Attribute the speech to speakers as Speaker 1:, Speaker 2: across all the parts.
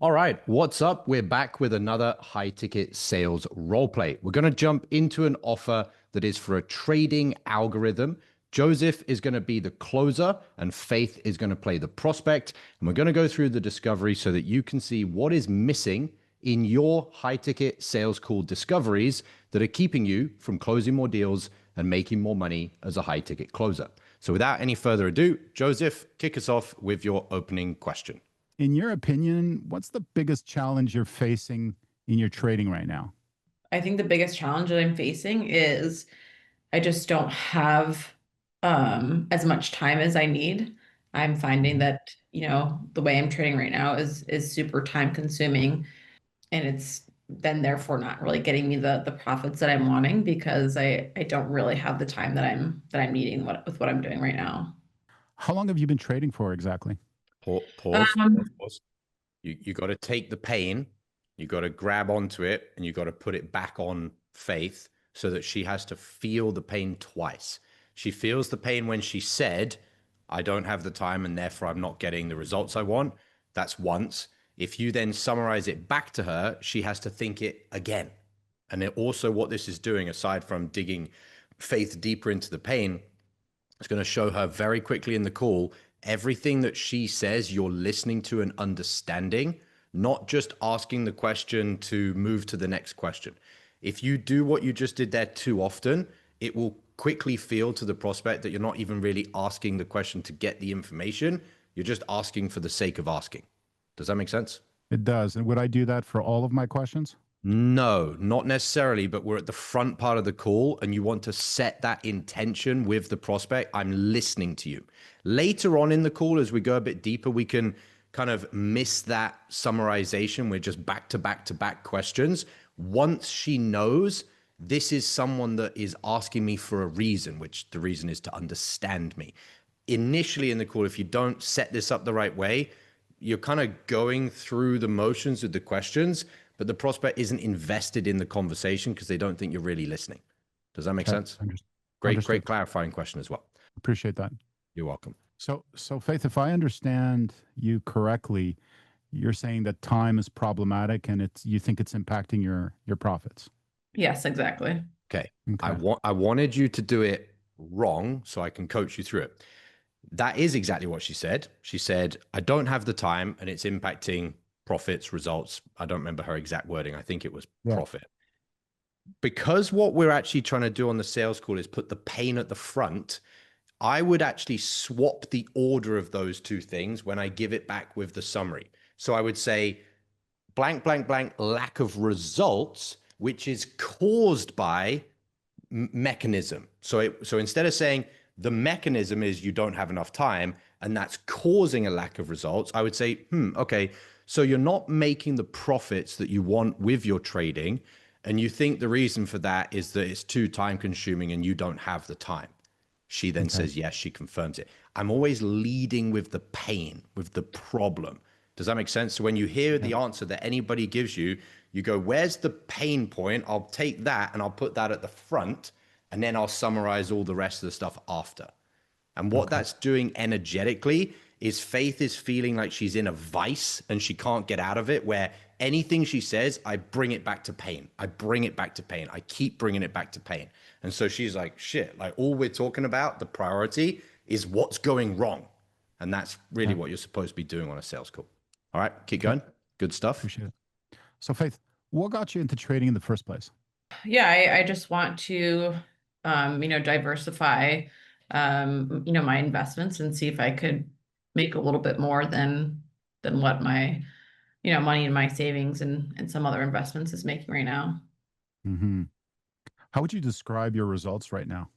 Speaker 1: All right, what's up? We're back with another high ticket sales role play. We're going to jump into an offer that is for a trading algorithm. Joseph is going to be the closer and Faith is going to play the prospect. And we're going to go through the discovery so that you can see what is missing in your high ticket sales call discoveries that are keeping you from closing more deals and making more money as a high ticket closer. So without any further ado, Joseph, kick us off with your opening question.
Speaker 2: In your opinion, what's the biggest challenge you're facing in your trading right now?
Speaker 3: I think the biggest challenge that I'm facing is I just don't have as much time as I need. I'm finding
Speaker 2: Mhm.
Speaker 3: that, the way I'm trading right now is super time consuming, and it's then therefore not really getting me the profits that I'm wanting because I don't really have the time that I'm needing with what I'm doing right now.
Speaker 2: How long have you been trading for exactly?
Speaker 1: Pause. You got to take the pain, you got to grab onto it, and you got to put it back on Faith so that she has to feel the pain twice. She feels the pain when she said, I don't have the time and therefore I'm not getting the results I want. That's once. If you then summarize it back to her, she has to think it again. And it also, what this is doing, aside from digging Faith deeper into the pain, it's going to show her very quickly in the call everything that she says you're listening to and understanding, not just asking the question to move to the next question. If you do what you just did there too often, it will quickly feel to the prospect that you're not even really asking the question to get the information. You're just asking for the sake of asking. Does that make sense?
Speaker 2: It does. And would I do that for all of my questions?
Speaker 1: No, not necessarily, but we're at the front part of the call and you want to set that intention with the prospect. I'm listening to you. Later on in the call, as we go a bit deeper, we can kind of miss that summarization. We're just back to back to back questions. Once she knows this is someone that is asking me for a reason, which the reason is to understand me. Initially in the call, if you don't set this up the right way, you're kind of going through the motions with the questions, but the prospect isn't invested in the conversation because they don't think you're really listening. Does that make
Speaker 2: Okay.
Speaker 1: sense? Great
Speaker 2: Understood.
Speaker 1: clarifying question as well.
Speaker 2: Appreciate that.
Speaker 1: You're welcome.
Speaker 2: So Faith, if I understand you correctly, you're saying that time is problematic and you think it's impacting your profits.
Speaker 3: Yes, exactly.
Speaker 1: Okay.
Speaker 2: Okay.
Speaker 1: I wanted you to do it wrong so I can coach you through it. That is exactly what she said. She said, I don't have the time and it's impacting profits, results. I don't remember her exact wording. I think it was
Speaker 2: Yeah.
Speaker 1: profit. Because what we're actually trying to do on the sales call is put the pain at the front, I would actually swap the order of those two things when I give it back with the summary. So I would say blank, blank, blank, lack of results, which is caused by mechanism. So instead of saying the mechanism is you don't have enough time and that's causing a lack of results, I would say, okay, so you're not making the profits that you want with your trading. And you think the reason for that is that it's too time consuming and you don't have the time. She then
Speaker 2: Okay.
Speaker 1: says, yes, she confirms it. I'm always leading with the pain, with the problem. Does that make sense? So when you hear
Speaker 2: Yeah.
Speaker 1: the answer that anybody gives you, you go, where's the pain point? I'll take that and I'll put that at the front, and then I'll summarize all the rest of the stuff after. And what
Speaker 2: Okay.
Speaker 1: that's doing energetically is Faith is feeling like she's in a vice and she can't get out of it, where anything she says, I bring it back to pain. I bring it back to pain. I keep bringing it back to pain. And so she's like, shit, like all we're talking about, the priority is what's going wrong. And that's really
Speaker 2: Yeah.
Speaker 1: what you're supposed to be doing on a sales call. All right, keep
Speaker 2: Okay.
Speaker 1: going. Good stuff.
Speaker 2: Appreciate it. So Faith, what got you into trading in the first place?
Speaker 3: Yeah, I just want to, diversify, my investments and see if I could make a little bit more than what my, money in my savings and some other investments is making right now.
Speaker 2: Hmm. How would you describe your results right now?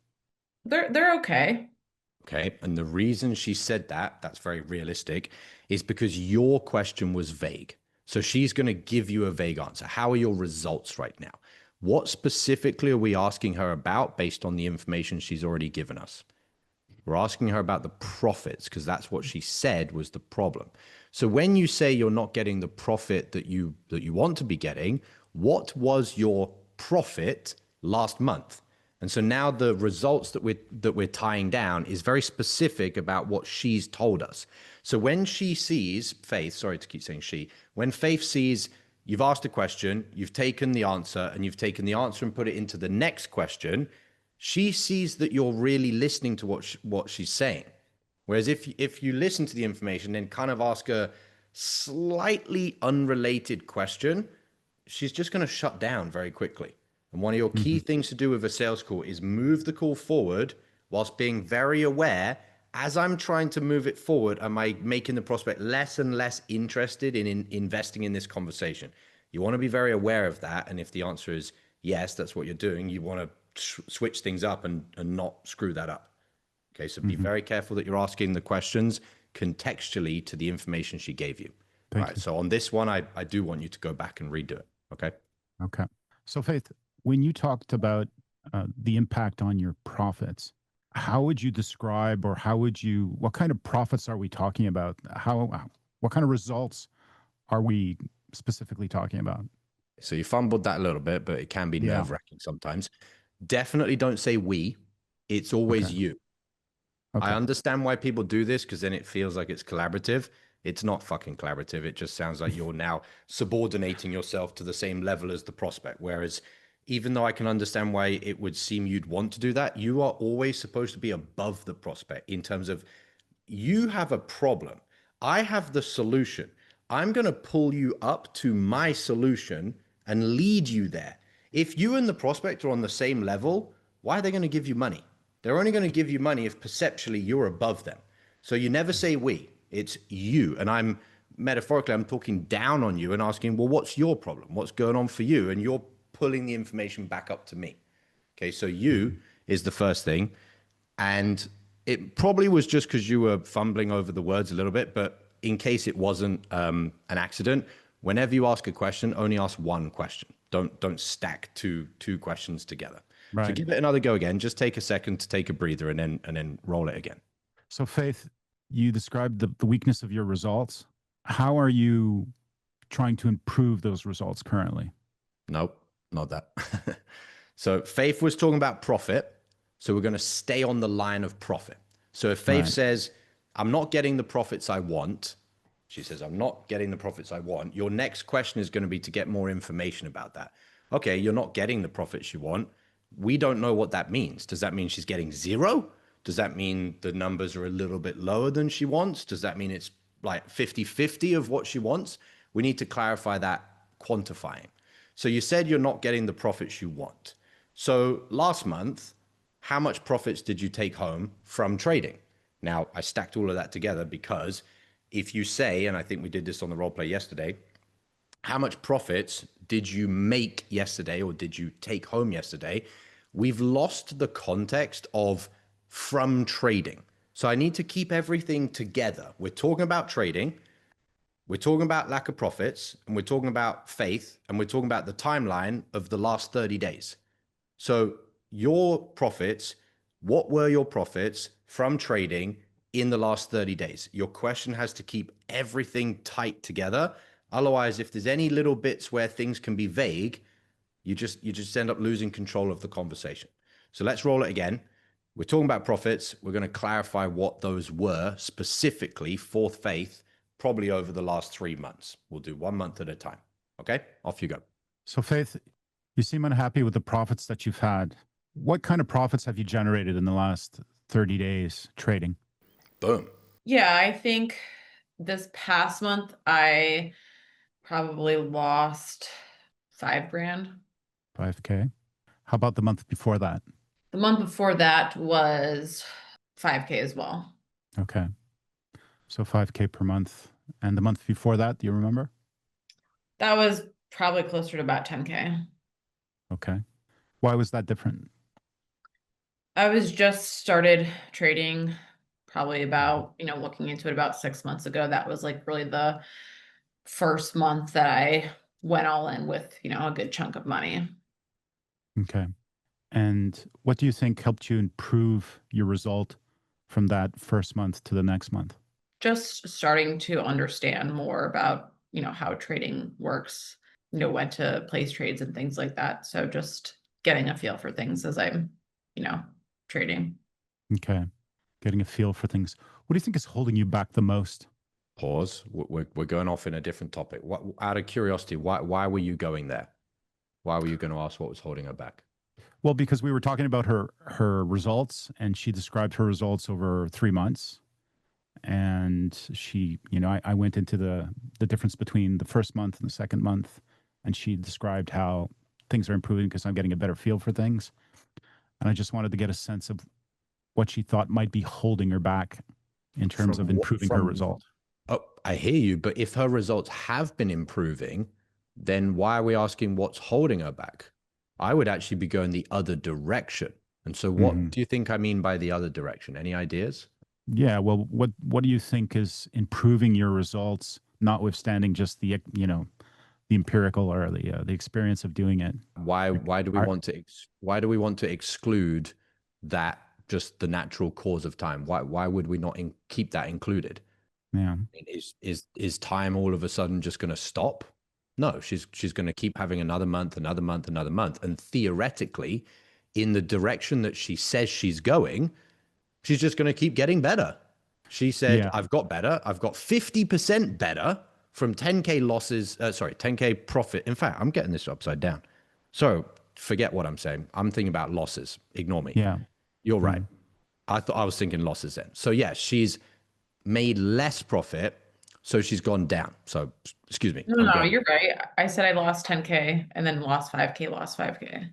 Speaker 3: They're okay.
Speaker 1: Okay. And the reason she said that, that's very realistic, is because your question was vague. So she's going to give you a vague answer. How are your results right now? What specifically are we asking her about based on the information she's already given us? We're asking her about the profits because that's what she said was the problem. So when you say you're not getting the profit that you want to be getting, what was your profit last month? And so now the results that we're tying down is very specific about what she's told us. So when she sees Faith, sorry to keep saying she, when Faith sees you've asked a question, you've taken the answer, and you've taken the answer and put it into the next question, she sees that you're really listening to what she's saying. Whereas if you listen to the information and kind of ask a slightly unrelated question, she's just going to shut down very quickly. And one of your key things to do with a sales call is move the call forward whilst being very aware, as I'm trying to move it forward, am I making the prospect less and less interested in investing in this conversation? You want to be very aware of that. And if the answer is yes, that's what you're doing, you want to switch things up and not screw that up. Okay, so be very careful that you're asking the questions contextually to the information she gave you. All right, so on this one, I do want you to go back and redo it. Okay.
Speaker 2: Okay. So Faith, when you talked about the impact on your profits, how would you describe, or what kind of profits are we talking about? What kind of results are we specifically talking about?
Speaker 1: So you fumbled that a little bit, but it can be nerve-wracking sometimes. Definitely don't say we. It's always you. Okay. I understand why people do this, because then it feels like it's collaborative. It's not fucking collaborative. It just sounds like you're now subordinating yourself to the same level as the prospect. Whereas even though I can understand why it would seem you'd want to do that, you are always supposed to be above the prospect in terms of you have a problem. I have the solution. I'm going to pull you up to my solution and lead you there. If you and the prospect are on the same level, why are they going to give you money? They're only going to give you money if perceptually you're above them. So you never say we, it's you. And I'm talking down on you and asking, well, what's your problem? What's going on for you? And you're pulling the information back up to me. Okay, so you is the first thing. And it probably was just because you were fumbling over the words a little bit, but in case it wasn't an accident, whenever you ask a question, only ask one question. Don't stack two questions together. Right. So give it another go again. Just take a second to take a breather and then roll it again.
Speaker 2: So Faith, you described the weakness of your results. How are you trying to improve those results currently?
Speaker 1: Nope, not that. So Faith was talking about profit. So we're going to stay on the line of profit. So if Faith says, I'm not getting the profits I want, she says, I'm not getting the profits I want, your next question is going to be to get more information about that. Okay, you're not getting the profits you want. We don't know what that means. Does that mean she's getting zero? Does that mean the numbers are a little bit lower than she wants? Does that mean it's like 50-50 of what she wants? We need to clarify that quantifying. So you said you're not getting the profits you want. So last month, how much profits did you take home from trading? Now, I stacked all of that together because if you say, and I think we did this on the role play yesterday, how much profits did you make yesterday or did you take home yesterday? We've lost the context of from trading. So I need to keep everything together. We're talking about trading. We're talking about lack of profits, and we're talking about Faith, and we're talking about the timeline of the last 30 days. So your profits, what were your profits from trading in the last 30 days? Your question has to keep everything tight together. Otherwise, if there's any little bits where things can be vague, you just end up losing control of the conversation. So let's roll it again. We're talking about profits. We're going to clarify what those were specifically for Faith, probably over the last 3 months. We'll do 1 month at a time. Okay, off you go.
Speaker 2: So Faith, you seem unhappy with the profits that you've had. What kind of profits have you generated in the last 30 days trading?
Speaker 1: Boom.
Speaker 3: Yeah, I think this past month, I probably lost $5,000.
Speaker 2: 5K. How about the month before that?
Speaker 3: The month before that was 5K as well.
Speaker 2: Okay. So 5K per month. And the month before that, do you remember?
Speaker 3: That was probably closer to about 10K.
Speaker 2: Okay. Why was that different?
Speaker 3: I was just started trading probably about, looking into it about 6 months ago. That was like really the first month that I went all in with, a good chunk of money.
Speaker 2: Okay. And what do you think helped you improve your result from that first month to the next month?
Speaker 3: Just starting to understand more about, how trading works, when to place trades and things like that. So just getting a feel for things as I'm trading.
Speaker 2: Okay. Getting a feel for things. What do you think is holding you back the most?
Speaker 1: Pause. We're going off in a different topic. Out of curiosity, why were you going there? Why were you going to ask what was holding her back?
Speaker 2: Well, because we were talking about her results, and she described her results over 3 months. And she, I went into the difference between the first month and the second month, and she described how things are improving because I'm getting a better feel for things. And I just wanted to get a sense of what she thought might be holding her back in terms of improving her result.
Speaker 1: Oh, I hear you. But if her results have been improving, then why are we asking what's holding her back? I would actually be going the other direction. And so what do you think I mean by the other direction? Any ideas?
Speaker 2: Yeah. Well, what do you think is improving your results, notwithstanding just the empirical or the experience of doing it?
Speaker 1: Why do we want to exclude that, just the natural course of time? Why would we not keep that included?
Speaker 2: Yeah.
Speaker 1: Is time all of a sudden just going to stop? No, she's going to keep having another month, another month, another month, and theoretically, in the direction that she says she's going, she's just going to keep getting better. She said,
Speaker 2: Yeah.
Speaker 1: I've got better. I've got 50% better from 10K losses. 10K profit. In fact, I'm getting this upside down. So forget what I'm saying. I'm thinking about losses. Ignore me.
Speaker 2: Yeah.
Speaker 1: You're right. I thought I was thinking losses then. So yeah, she's made less profit. So she's gone down. So excuse me.
Speaker 3: No, you're right. I said I lost 10K and then lost 5K, lost 5K.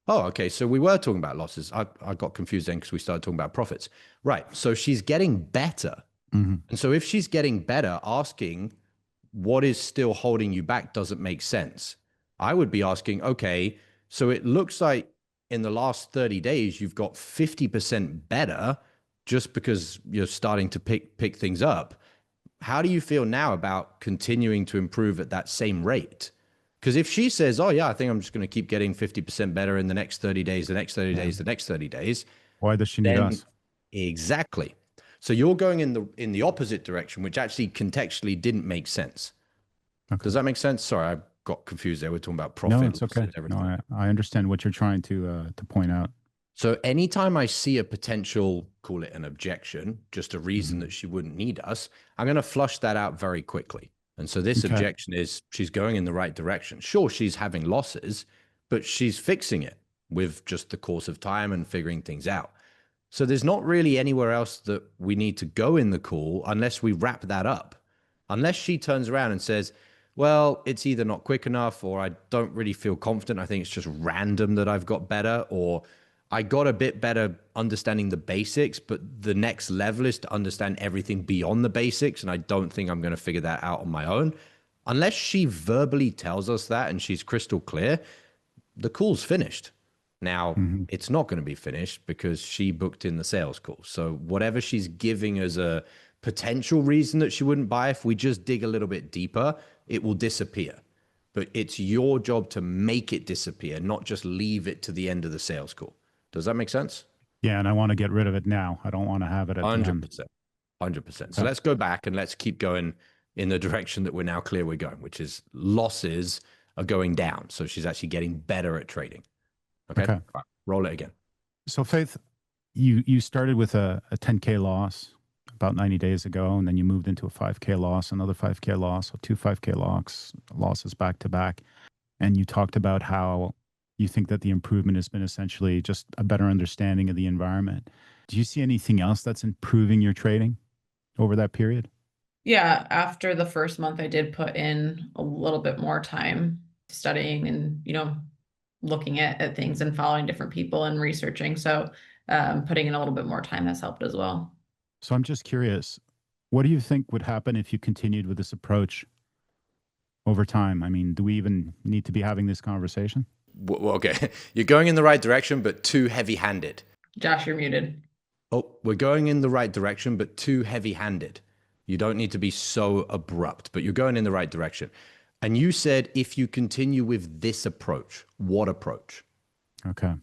Speaker 1: Oh, okay. So we were talking about losses. I got confused then because we started talking about profits. Right. So she's getting better. And so if she's getting better, asking what is still holding you back doesn't make sense. I would be asking, okay, so it looks like in the last 30 days, you've got 50% better just because you're starting to pick things up. How do you feel now about continuing to improve at that same rate? Because if she says, oh yeah, I think I'm just going to keep getting 50% better in the next 30 days, the next 30 days, the next 30 days.
Speaker 2: Why does she need us?
Speaker 1: Exactly. So you're going in the opposite direction, which actually contextually didn't make sense. Okay. Does that make sense? Sorry, I got confused there. We're talking about profit.
Speaker 2: No, it's okay. No, I understand what you're trying to point out.
Speaker 1: So anytime I see a potential, call it an objection, just a reason that she wouldn't need us, I'm going to flush that out very quickly. And so this objection is she's going in the right direction. Sure, she's having losses, but she's fixing it with just the course of time and figuring things out. So there's not really anywhere else that we need to go in the call unless we wrap that up. Unless she turns around and says, well, it's either not quick enough, or I don't really feel confident. I think it's just random that I've got better, or I got a bit better understanding the basics, but the next level is to understand everything beyond the basics. And I don't think I'm going to figure that out on my own. Unless she verbally tells us that and she's crystal clear, the call's finished. Now, it's not going to be finished because she booked in the sales call. So whatever she's giving as a potential reason that she wouldn't buy, if we just dig a little bit deeper, it will disappear. But it's your job to make it disappear, not just leave it to the end of the sales call. Does that make sense?
Speaker 2: Yeah, and I want to get rid of it now. I don't want to have it at 100%.
Speaker 1: The end. 100%. So let's go back and let's keep going in the direction that we're now clear we're going, which is losses are going down. So she's actually getting better at trading. Okay. Right. Roll it again.
Speaker 2: So Faith, you started with a 10K loss about 90 days ago, and then you moved into a 5K loss, another 5K loss, so 2 5K losses back to back. And you talked about how you think that the improvement has been essentially just a better understanding of the environment. Do you see anything else that's improving your trading over that period?
Speaker 3: Yeah, after the first month, I did put in a little bit more time studying and, looking at things and following different people and researching. So putting in a little bit more time has helped as well.
Speaker 2: So I'm just curious, what do you think would happen if you continued with this approach over time? I mean, do we even need to be having this conversation?
Speaker 1: Well, okay, you're going in the right direction, but too heavy-handed.
Speaker 3: Josh, you're muted.
Speaker 1: Oh, we're going in the right direction, but too heavy-handed. You don't need to be so abrupt, but you're going in the right direction. And you said if you continue with this approach, what approach?
Speaker 2: Okay.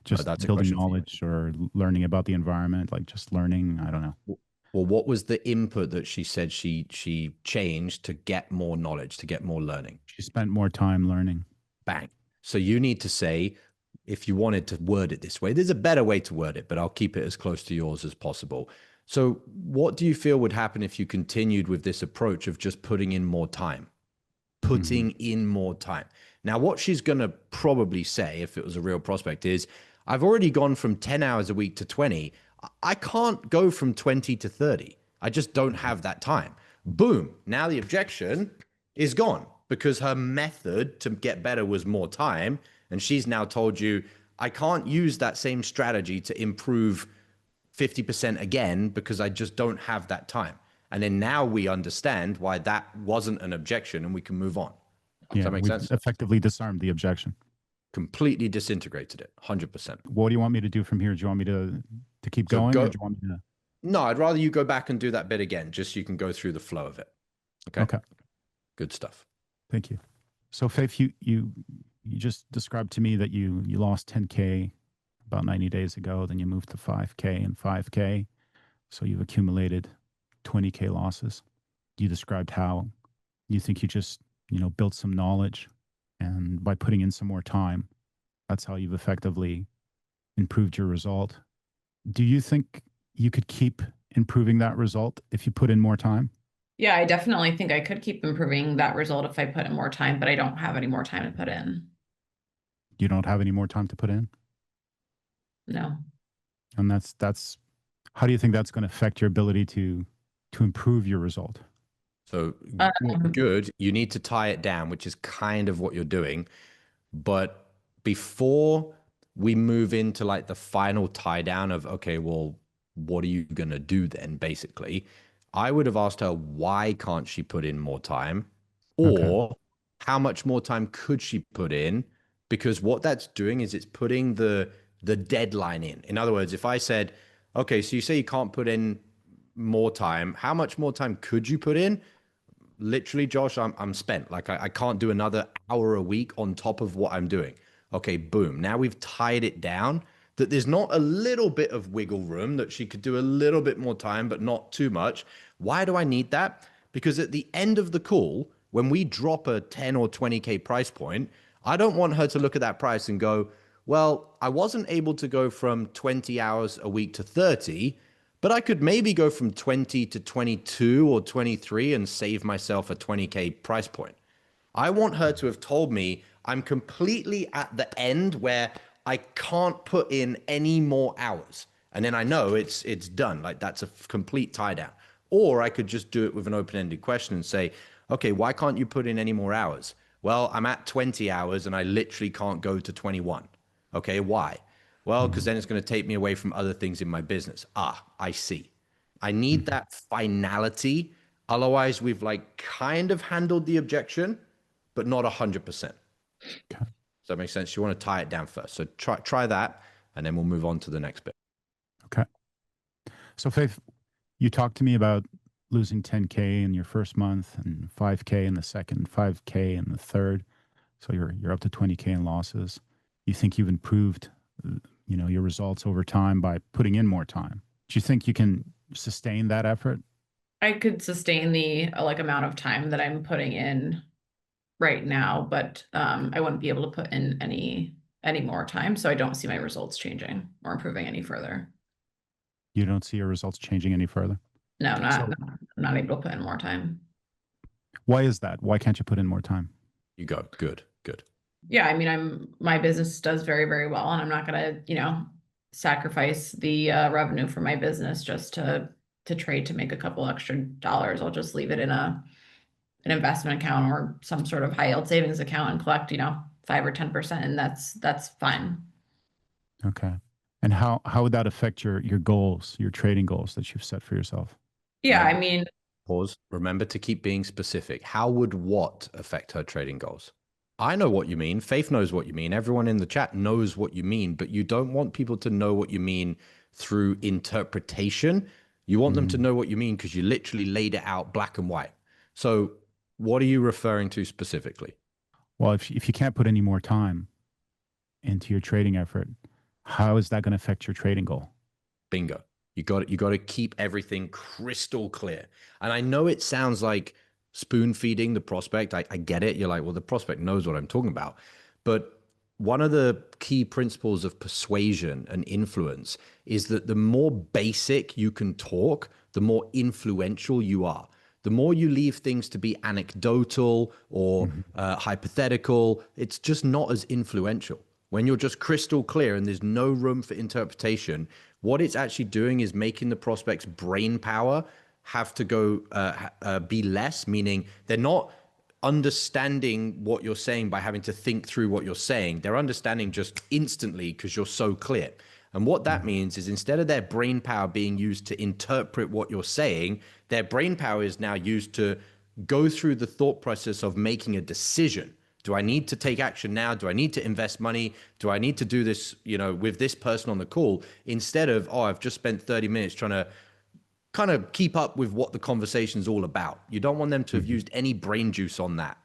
Speaker 2: Just building knowledge or learning about the environment, like just learning, I don't know.
Speaker 1: Well, what was the input that she said she changed to get more knowledge, to get more learning?
Speaker 2: She spent more time learning.
Speaker 1: Bang. So you need to say, if you wanted to word it this way. There's a better way to word it, but I'll keep it as close to yours as possible. So what do you feel would happen if you continued with this approach of just putting in more time? Putting in more time. Now, what she's going to probably say, if it was a real prospect, is I've already gone from 10 hours a week to 20. I can't go from 20 to 30. I just don't have that time. Boom. Now the objection is gone because her method to get better was more time. And she's now told you, I can't use that same strategy to improve 50% again because I just don't have that time. And then now we understand why that wasn't an objection and we can move on. Does that make sense?
Speaker 2: Effectively disarmed the objection.
Speaker 1: Completely disintegrated it, 100%.
Speaker 2: What do you want me to do from here? Do you want me to keep going? Or do you want me to...
Speaker 1: No, I'd rather you go back and do that bit again, just so you can go through the flow of it. Okay?
Speaker 2: Okay.
Speaker 1: Good stuff.
Speaker 2: Thank you. So Faith, you just described to me that you lost 10K about 90 days ago, then you moved to 5K and 5K. So you've accumulated 20K losses. You described how you think you just, built some knowledge, and by putting in some more time, that's how you've effectively improved your result. Do you think you could keep improving that result if you put in more time?
Speaker 3: Yeah, I definitely think I could keep improving that result if I put in more time, but I don't have any more time to put in.
Speaker 2: You don't have any more time to put in?
Speaker 3: No.
Speaker 2: And that's how do you think that's going to affect your ability to improve your result?
Speaker 1: So good. You need to tie it down, which is kind of what you're doing. But before we move into like the final tie down of, okay, well, what are you going to do then? Basically, I would have asked her, why can't she put in more time? Or how much more time could she put in? Because what that's doing is it's putting the deadline in. In other words, if I said, okay, so you say you can't put in more time, how much more time could you put in? Literally, Josh, I'm spent. Like I can't do another hour a week on top of what I'm doing. Okay, boom. Now we've tied it down that there's not a little bit of wiggle room, that she could do a little bit more time, but not too much. Why do I need that? Because at the end of the call, when we drop a 10 or 20K price point, I don't want her to look at that price and go, well, I wasn't able to go from 20 hours a week to 30, but I could maybe go from 20 to 22 or 23 and save myself a 20K price point. I want her to have told me I'm completely at the end where I can't put in any more hours. And then I know it's done. Like that's a complete tie down. Or I could just do it with an open-ended question and say, okay, why can't you put in any more hours? Well, I'm at 20 hours and I literally can't go to 21. Okay, why? Well, because then it's going to take me away from other things in my business. Ah, I see. I need that finality. Otherwise, we've like kind of handled the objection, but not 100%. Does that make sense? You want to tie it down first. So try that, and then we'll move on to the next bit.
Speaker 2: Okay. So Faith, you talked to me about losing 10K in your first month and 5K in the second, 5K in the third. So you're up to 20K in losses. You think you've improved your results over time by putting in more time. Do you think you can sustain that effort?
Speaker 3: I could sustain the amount of time that I'm putting in right now, but I wouldn't be able to put in any more time. So I don't see my results changing or improving any further.
Speaker 2: You don't see your results changing any further?
Speaker 3: No, I'm not able to put in more time.
Speaker 2: Why is that? Why can't you put in more time?
Speaker 1: You go. Good.
Speaker 3: Yeah, I mean, my business does very, very well, and I'm not going to, sacrifice the revenue for my business just to trade to make a couple extra dollars. I'll just leave it in an investment account or some sort of high yield savings account and collect, 5 or 10%, and that's fine.
Speaker 2: Okay. And how would that affect your goals, your trading goals that you've set for yourself?
Speaker 3: Yeah, I mean,
Speaker 1: pause. Remember to keep being specific. How would what affect her trading goals? I know what you mean. Faith knows what you mean. Everyone in the chat knows what you mean, but you don't want people to know what you mean through interpretation. You want them to know what you mean because you literally laid it out black and white. So what are you referring to specifically?
Speaker 2: Well, if you can't put any more time into your trading effort, how is that going to affect your trading goal?
Speaker 1: Bingo. You got to keep everything crystal clear. And I know it sounds like spoon feeding the prospect. I get it. You're like, well, the prospect knows what I'm talking about. But one of the key principles of persuasion and influence is that the more basic you can talk, the more influential you are. The more you leave things to be anecdotal or hypothetical, it's just not as influential. When you're just crystal clear and there's no room for interpretation, what it's actually doing is making the prospect's brain power have to go be less, meaning they're not understanding what you're saying by having to think through what you're saying. They're understanding just instantly because you're so clear. And what that means is instead of their brain power being used to interpret what you're saying, their brain power is now used to go through the thought process of making a decision. Do I need to take action now? Do I need to invest money? Do I need to do this, with this person on the call? Instead of, oh, I've just spent 30 minutes trying to kind of keep up with what the conversation's all about. You don't want them to have used any brain juice on that.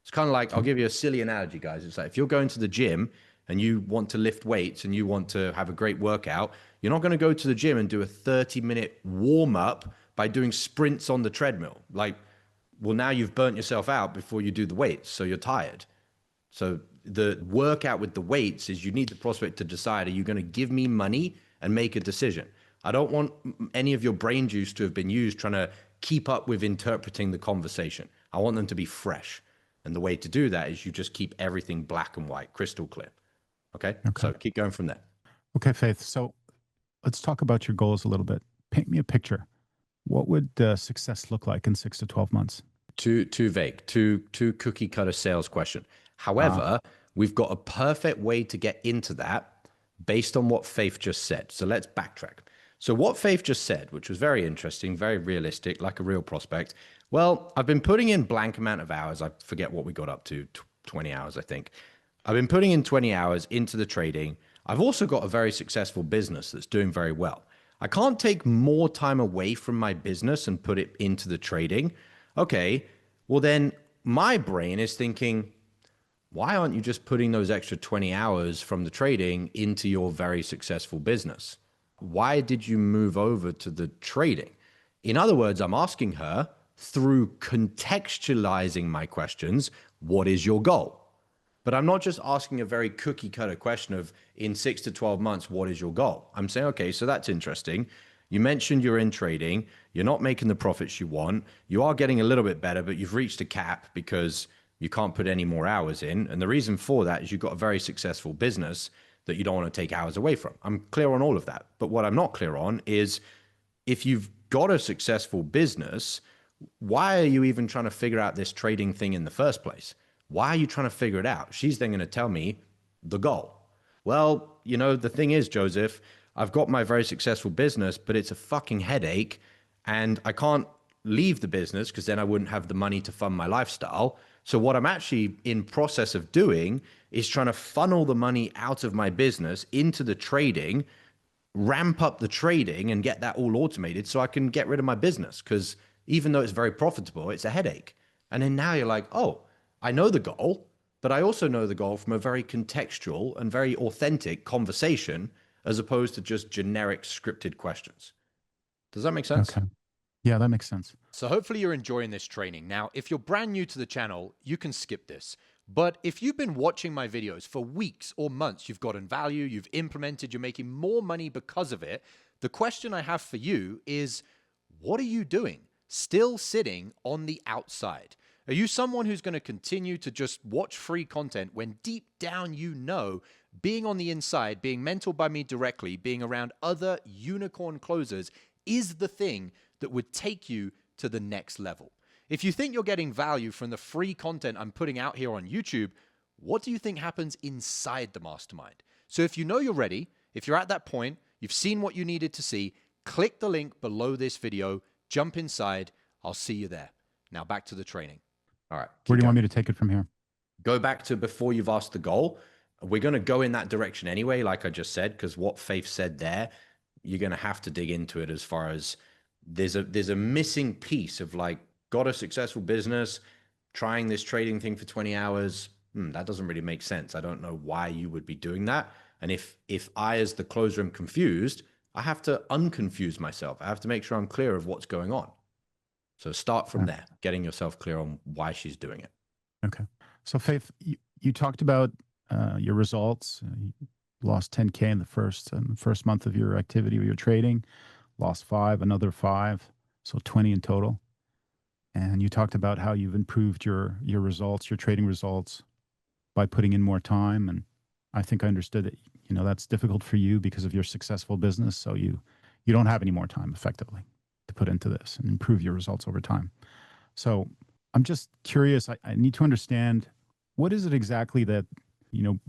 Speaker 1: It's kind of like, I'll give you a silly analogy, guys. It's like if you're going to the gym and you want to lift weights and you want to have a great workout, you're not going to go to the gym and do a 30-minute warm up by doing sprints on the treadmill. Like, well, now you've burnt yourself out before you do the weights, so you're tired. So the workout with the weights is you need the prospect to decide, are you going to give me money and make a decision? I don't want any of your brain juice to have been used trying to keep up with interpreting the conversation. I want them to be fresh. And the way to do that is you just keep everything black and white, crystal clear. Okay? So keep going from there.
Speaker 2: Okay, Faith. So let's talk about your goals a little bit. Paint me a picture. What would success look like in 6 to 12 months?
Speaker 1: Too vague, too cookie cutter sales question. However, we've got a perfect way to get into that based on what Faith just said. So let's backtrack. So what Faith just said, which was very interesting, very realistic, like a real prospect. Well, I've been putting in blank amount of hours. I forget what we got up to, 20 hours, I think. I've been putting in 20 hours into the trading. I've also got a very successful business that's doing very well. I can't take more time away from my business and put it into the trading. Okay, well then my brain is thinking, why aren't you just putting those extra 20 hours from the trading into your very successful business? Why did you move over to the trading? In other words, I'm asking her through contextualizing my questions, what is your goal? But I'm not just asking a very cookie cutter question of in 6 to 12 months, what is your goal? I'm saying, okay, so that's interesting. You mentioned you're in trading. You're not making the profits you want. You are getting a little bit better, but you've reached a cap because you can't put any more hours in. And the reason for that is you've got a very successful business that you don't want to take hours away from. I'm clear on all of that. But what I'm not clear on is if you've got a successful business, why are you even trying to figure out this trading thing in the first place? Why are you trying to figure it out? She's then going to tell me the goal. Well, the thing is, Joseph, I've got my very successful business, but it's a fucking headache and I can't leave the business because then I wouldn't have the money to fund my lifestyle. So what I'm actually in process of doing is trying to funnel the money out of my business into the trading, ramp up the trading and get that all automated so I can get rid of my business. Because even though it's very profitable, it's a headache. And then now you're like, oh, I know the goal, but I also know the goal from a very contextual and very authentic conversation as opposed to just generic scripted questions. Does that make sense?
Speaker 2: Okay. Yeah, that makes sense.
Speaker 4: So hopefully you're enjoying this training. Now, if you're brand new to the channel, you can skip this. But if you've been watching my videos for weeks or months, you've gotten value, you've implemented, you're making more money because of it, the question I have for you is, what are you doing still sitting on the outside? Are you someone who's going to continue to just watch free content when deep down you know being on the inside, being mentored by me directly, being around other unicorn closers is the thing that would take you to the next level? If you think you're getting value from the free content I'm putting out here on YouTube, what do you think happens inside the mastermind? So if you know you're ready, if you're at that point, you've seen what you needed to see, click the link below this video, jump inside. I'll see you there. Now back to the training.
Speaker 1: All right.
Speaker 2: Where do you want me to take it from here?
Speaker 1: Go back to before you've asked the goal. We're going to go in that direction anyway, like I just said, because what Faith said there, you're going to have to dig into it as far as there's a missing piece of like, got a successful business, trying this trading thing for 20 hours. That doesn't really make sense. I don't know why you would be doing that. And if I, as the closer, am confused, I have to unconfuse myself. I have to make sure I'm clear of what's going on. So start from there, getting yourself clear on why she's doing it.
Speaker 2: Okay. So Faith, you talked about your results. You lost 10K in the first month of your activity of your trading, lost 5, another 5, so 20 in total. And you talked about how you've improved your results, your trading results, by putting in more time. And I think I understood that, you know, that's difficult for you because of your successful business. So you don't have any more time effectively to put into this and improve your results over time. So I'm just curious. I need to understand, what is it exactly that, you know,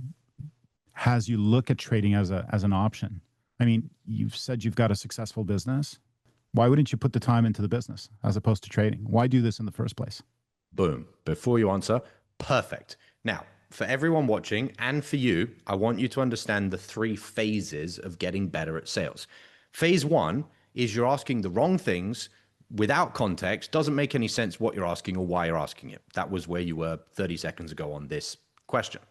Speaker 2: has you look at trading as an option? I mean, you've said you've got a successful business. Why wouldn't you put the time into the business as opposed to trading? Why do this in the first place?
Speaker 1: Boom. Before you answer, perfect. Now, for everyone watching and for you, I want you to understand the 3 phases of getting better at sales. Phase 1 is you're asking the wrong things without context, doesn't make any sense what you're asking or why you're asking it. That was where you were 30 seconds ago on this question.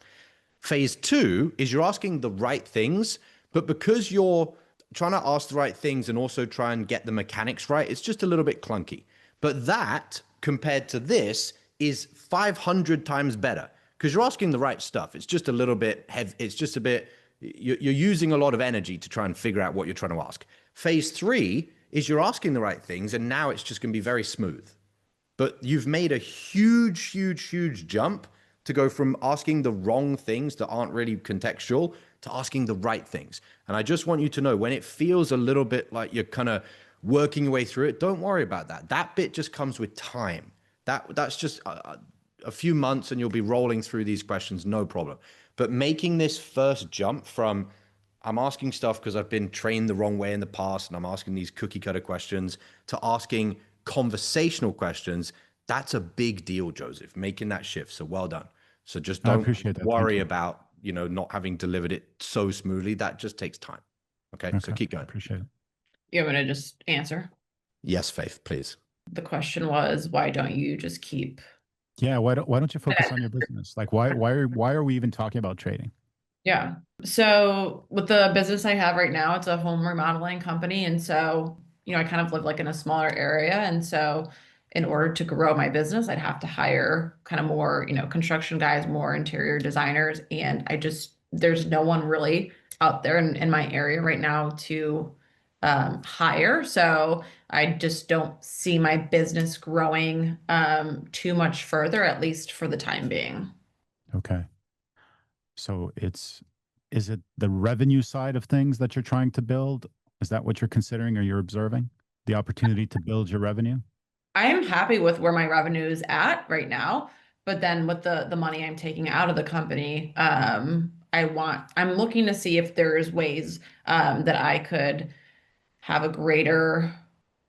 Speaker 1: Phase 2 is you're asking the right things, but because you're trying to ask the right things and also try and get the mechanics right, it's just a little bit clunky. But that, compared to this, is 500 times better because you're asking the right stuff. It's just a little bit heavy. It's just a bit, you're using a lot of energy to try and figure out what you're trying to ask. Phase 3 is you're asking the right things, and now it's just going to be very smooth. But you've made a huge, huge, huge jump to go from asking the wrong things that aren't really contextual to asking the right things. And I just want you to know, when it feels a little bit like you're kind of working your way through it, don't worry about that. That bit just comes with time. That's just a few months and you'll be rolling through these questions, no problem. But making this first jump from, I'm asking stuff because I've been trained the wrong way in the past and I'm asking these cookie cutter questions, to asking conversational questions, that's a big deal, Joseph, making that shift. So well done. So just don't worry about, you know, not having delivered it so smoothly. That just takes time. Okay. So keep going.
Speaker 2: Appreciate it.
Speaker 3: You want me to just answer?
Speaker 1: Yes, Faith, please.
Speaker 3: The question was, why don't you just keep?
Speaker 2: Yeah. Why don't you focus on your business? Like, why are we even talking about trading?
Speaker 3: Yeah. So with the business I have right now, it's a home remodeling company. And so, you know, I kind of live like in a smaller area. And so in order to grow my business, I'd have to hire kind of more, you know, construction guys, more interior designers. And there's no one really out there in my area right now to hire. So I just don't see my business growing too much further, at least for the time being.
Speaker 2: Okay. So is it the revenue side of things that you're trying to build? Is that what you're considering or you're observing? The opportunity to build your revenue?
Speaker 3: I am happy with where my revenue is at right now, but then with the money I'm taking out of the company, I'm looking to see if there's ways that I could have a greater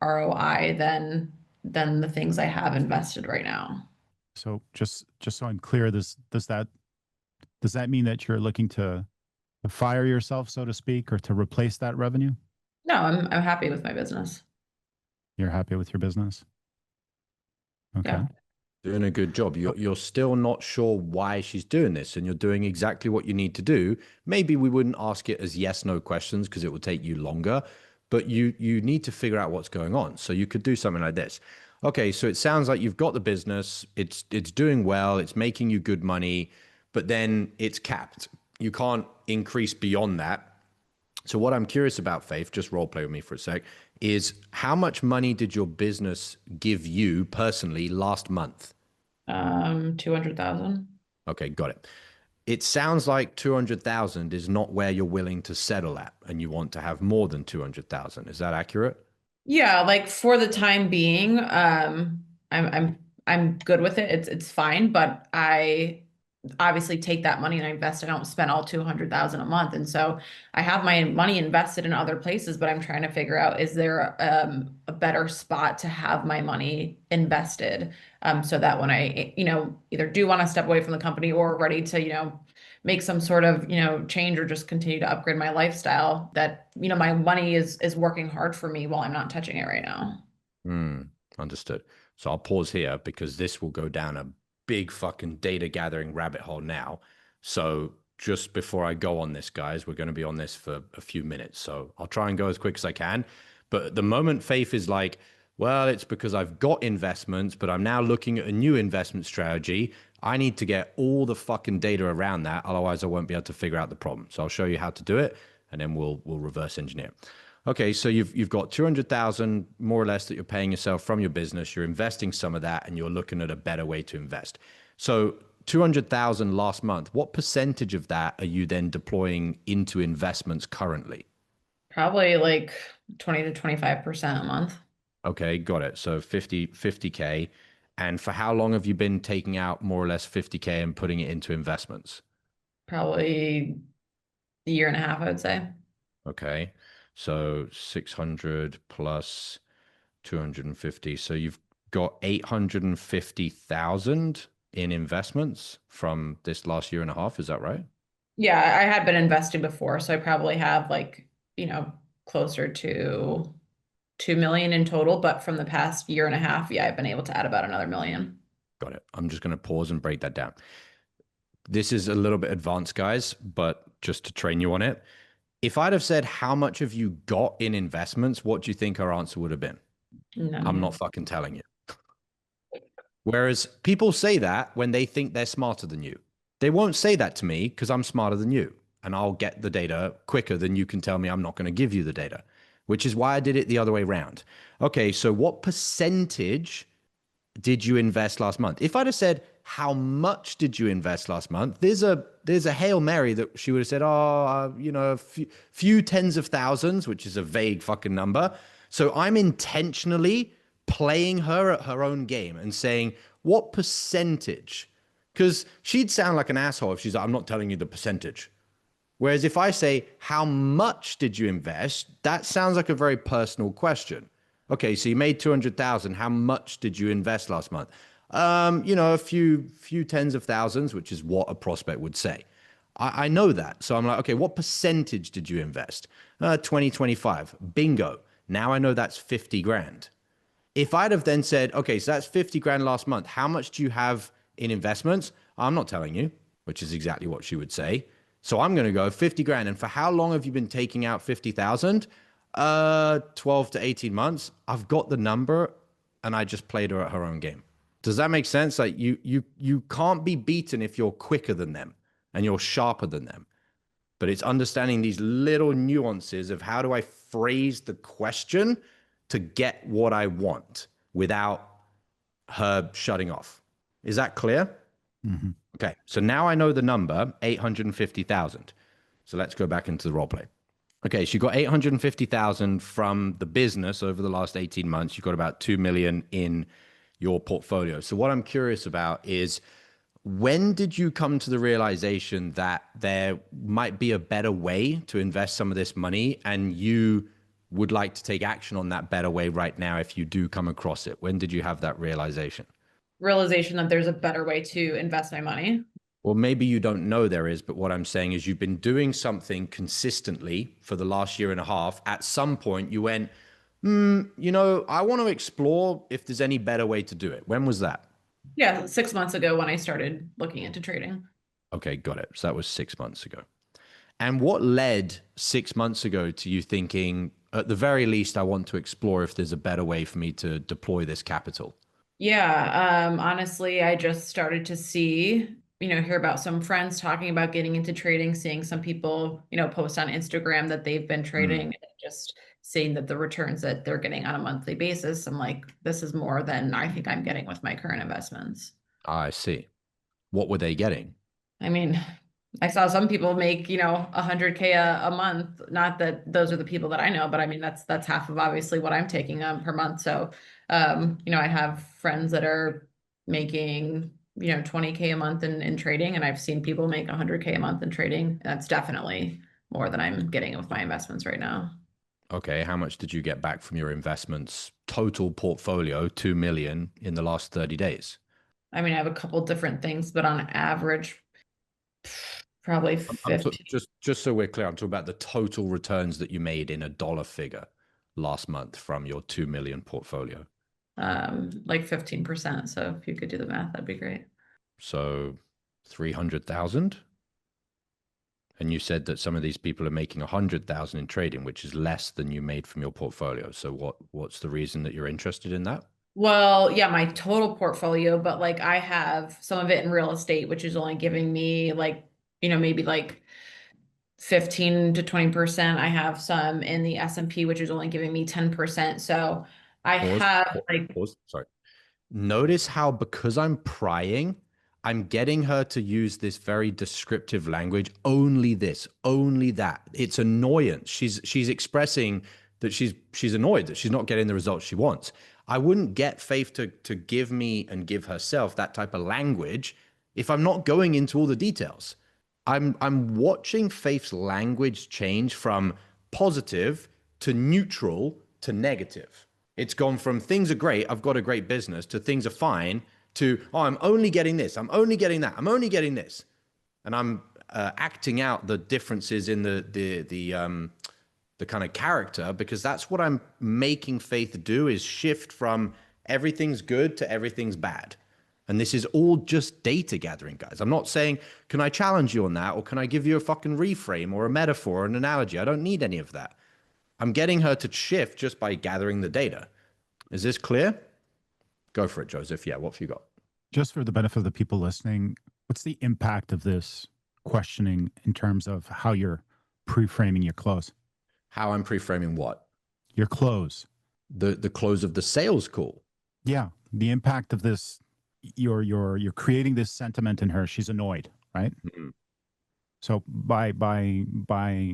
Speaker 3: ROI than the things I have invested right now.
Speaker 2: So just so I'm clear, does that mean that you're looking to fire yourself, so to speak, or to replace that revenue?
Speaker 3: No, I'm happy with my business.
Speaker 2: You're happy with your business? Okay.
Speaker 3: Yeah.
Speaker 1: Doing a good job. You're still not sure why she's doing this, and you're doing exactly what you need to do. Maybe we wouldn't ask it as yes, no questions because it will take you longer, but you need to figure out what's going on. So you could do something like this. Okay, so it sounds like you've got the business, it's doing well, it's making you good money, but then it's capped. You can't increase beyond that. So what I'm curious about, Faith, just role play with me for a sec, is how much money did your business give you personally last month?
Speaker 3: 200,000.
Speaker 1: Okay, got it. It sounds like 200,000 is not where you're willing to settle at, and you want to have more than 200,000. Is that accurate?
Speaker 3: Yeah, like for the time being, I'm good with it. It's fine, but I obviously take that money and I invest. I don't spend all 200,000 a month. And so I have my money invested in other places, but I'm trying to figure out, is there a better spot to have my money invested? So that when I, you know, either do want to step away from the company or ready to, you know, make some sort of, you know, change or just continue to upgrade my lifestyle, that, you know, my money is working hard for me while I'm not touching it right now.
Speaker 1: Understood. So I'll pause here because this will go down a big fucking data gathering rabbit hole now. So just before I go on this, guys, we're going to be on this for a few minutes. So I'll try and go as quick as I can. But the moment Faith is like, Well, it's because I've got investments, but I'm now looking at a new investment strategy. I need to get all the fucking data around that. Otherwise, I won't be able to figure out the problem. So I'll show you how to do it, and then we'll reverse engineer. Okay, so you've got 200,000 more or less that you're paying yourself from your business. You're investing some of that, and you're looking at a better way to invest. So 200,000 last month. What percentage of that are you then deploying into investments currently?
Speaker 3: Probably like 20 to 25% a month.
Speaker 1: Okay, got it. So 50K. And for how long have you been taking out more or less 50K and putting it into investments?
Speaker 3: Probably a year and a half, I would say.
Speaker 1: Okay. So 600 plus 250. So you've got 850,000 in investments from this last year and a half. Is that right?
Speaker 3: Yeah, I had been investing before, so I probably have like, closer to 2 million in total, but from the past year and a half, yeah, I've been able to add about another million.
Speaker 1: Got it. I'm just going to pause and break that down. This is a little bit advanced, guys, but just to train you on it. If I'd have said, how much have you got in investments, what do you think our answer would have been?
Speaker 3: None.
Speaker 1: I'm not fucking telling you. Whereas people say that when they think they're smarter than you. They won't say that to me because I'm smarter than you and I'll get the data quicker than you can tell me I'm not going to give you the data, which is why I did it the other way around. Okay, so what percentage did you invest last month? If I'd have said, how much did you invest last month? There's a Hail Mary that she would have said, a few tens of thousands, which is a vague fucking number. So I'm intentionally playing her at her own game and saying, what percentage? Because she'd sound like an asshole if she's like, I'm not telling you the percentage. Whereas if I say, how much did you invest? That sounds like a very personal question. Okay, so you made 200,000. How much did you invest last month? A few tens of thousands, which is what a prospect would say. I know that. So I'm like, okay, what percentage did you invest? 20, 25. Bingo. Now I know that's 50 grand. If I'd have then said, okay, so that's 50 grand last month. How much do you have in investments? I'm not telling you, which is exactly what she would say. So I'm going to go 50 grand. And for how long have you been taking out 50,000? 12 to 18 months. I've got the number and I just played her at her own game. Does that make sense? Like you can't be beaten if you're quicker than them and you're sharper than them. But it's understanding these little nuances of how do I phrase the question to get what I want without her shutting off. Is that clear?
Speaker 2: Mm-hmm.
Speaker 1: Okay, so now I know the number, 850,000. So let's go back into the role play. Okay, so you got 850,000 from the business over the last 18 months. You've got about 2 million in your portfolio. So what I'm curious about is, when did you come to the realization that there might be a better way to invest some of this money and you would like to take action on that better way right now if you do come across it? When did you have that realization?
Speaker 3: Realization that there's a better way to invest my money.
Speaker 1: Well, maybe you don't know there is, but what I'm saying is you've been doing something consistently for the last year and a half. At some point you went, I want to explore if there's any better way to do it. When was that?
Speaker 3: Yeah, 6 months ago when I started looking into trading.
Speaker 1: Okay, got it. So that was 6 months ago. And what led 6 months ago to you thinking, at the very least, I want to explore if there's a better way for me to deploy this capital?
Speaker 3: Yeah, honestly, I just started to see, hear about some friends talking about getting into trading, seeing some people, post on Instagram that they've been trading, and just seeing that the returns that they're getting on a monthly basis. I'm like, this is more than I think I'm getting with my current investments.
Speaker 1: I see. What were they getting?
Speaker 3: I mean, I saw some people make, 100K a month. Not that those are the people that I know, but I mean, that's half of obviously what I'm taking per month. So, I have friends that are making, 20K a month in trading, and I've seen people make 100K a month in trading. That's definitely more than I'm getting with my investments right now.
Speaker 1: Okay, how much did you get back from your investments? Total portfolio, 2 million in the last 30 days.
Speaker 3: I mean, I have a couple different things, but on average, probably 50.
Speaker 1: Just so we're clear, I'm talking about the total returns that you made in a dollar figure last month from your 2 million portfolio.
Speaker 3: Like 15%. So if you could do the math, that'd be great.
Speaker 1: So 300,000 And you said that some of these people are making 100,000 in trading, which is less than you made from your portfolio. So what's the reason that you're interested in that?
Speaker 3: Well, yeah, my total portfolio, but like I have some of it in real estate, which is only giving me like, maybe like 15 to 20%. I have some in the S&P, which is only giving me 10%. So I have like,
Speaker 1: Pause. Sorry. Notice how, because I'm prying, I'm getting her to use this very descriptive language. Only this, only that. It's annoyance. She's expressing that she's annoyed that she's not getting the results she wants. I wouldn't get Faith to give me and give herself that type of language if I'm not going into all the details. I'm watching Faith's language change from positive to neutral to negative. It's gone from things are great, I've got a great business, to things are fine, to, oh, I'm only getting this, I'm only getting that, I'm only getting this. And I'm acting out the differences in the kind of character, because that's what I'm making Faith do, is shift from everything's good to everything's bad. And this is all just data gathering, guys. I'm not saying, can I challenge you on that? Or can I give you a fucking reframe or a metaphor or an analogy? I don't need any of that. I'm getting her to shift just by gathering the data. Is this clear? Go for it, Joseph. Yeah, what have you got?
Speaker 2: Just for the benefit of the people listening, what's the impact of this questioning in terms of how you're pre-framing your close?
Speaker 1: How I'm pre-framing what?
Speaker 2: Your close.
Speaker 1: The close of the sales call.
Speaker 2: Yeah, the impact of this, you're creating this sentiment in her. She's annoyed, right?
Speaker 1: Mm-hmm.
Speaker 2: So by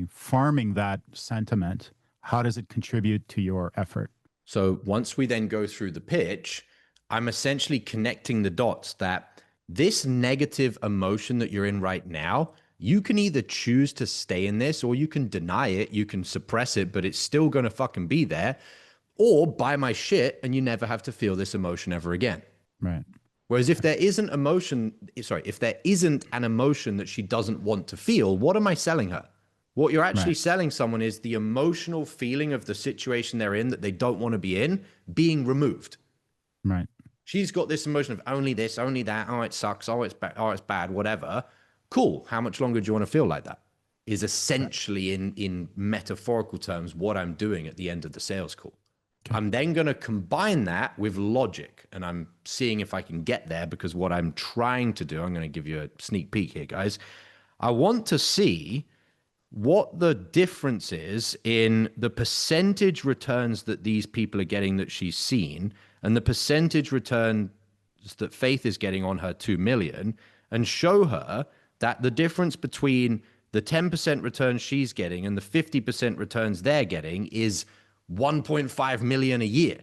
Speaker 2: farming that sentiment, how does it contribute to your effort?
Speaker 1: So once we then go through the pitch, I'm essentially connecting the dots that this negative emotion that you're in right now, you can either choose to stay in this, or you can deny it, you can suppress it, but it's still going to fucking be there, or buy my shit and you never have to feel this emotion ever again.
Speaker 2: Right.
Speaker 1: Whereas if there isn't if there isn't an emotion that she doesn't want to feel, what am I selling her? What you're actually selling someone is the emotional feeling of the situation they're in that they don't want to be in being removed.
Speaker 2: Right.
Speaker 1: She's got this emotion of only this, only that. Oh, it sucks. Oh, it's bad. Oh, it's bad. Whatever. Cool. How much longer do you want to feel like that? Is essentially in metaphorical terms what I'm doing at the end of the sales call. Okay. I'm then going to combine that with logic, and I'm seeing if I can get there, because what I'm trying to do, I'm going to give you a sneak peek here, guys. I want to see what the difference is in the percentage returns that these people are getting that she's seen, and the percentage returns that Faith is getting on her 2 million, and show her that the difference between the 10% returns she's getting and the 50% returns they're getting is 1.5 million a year,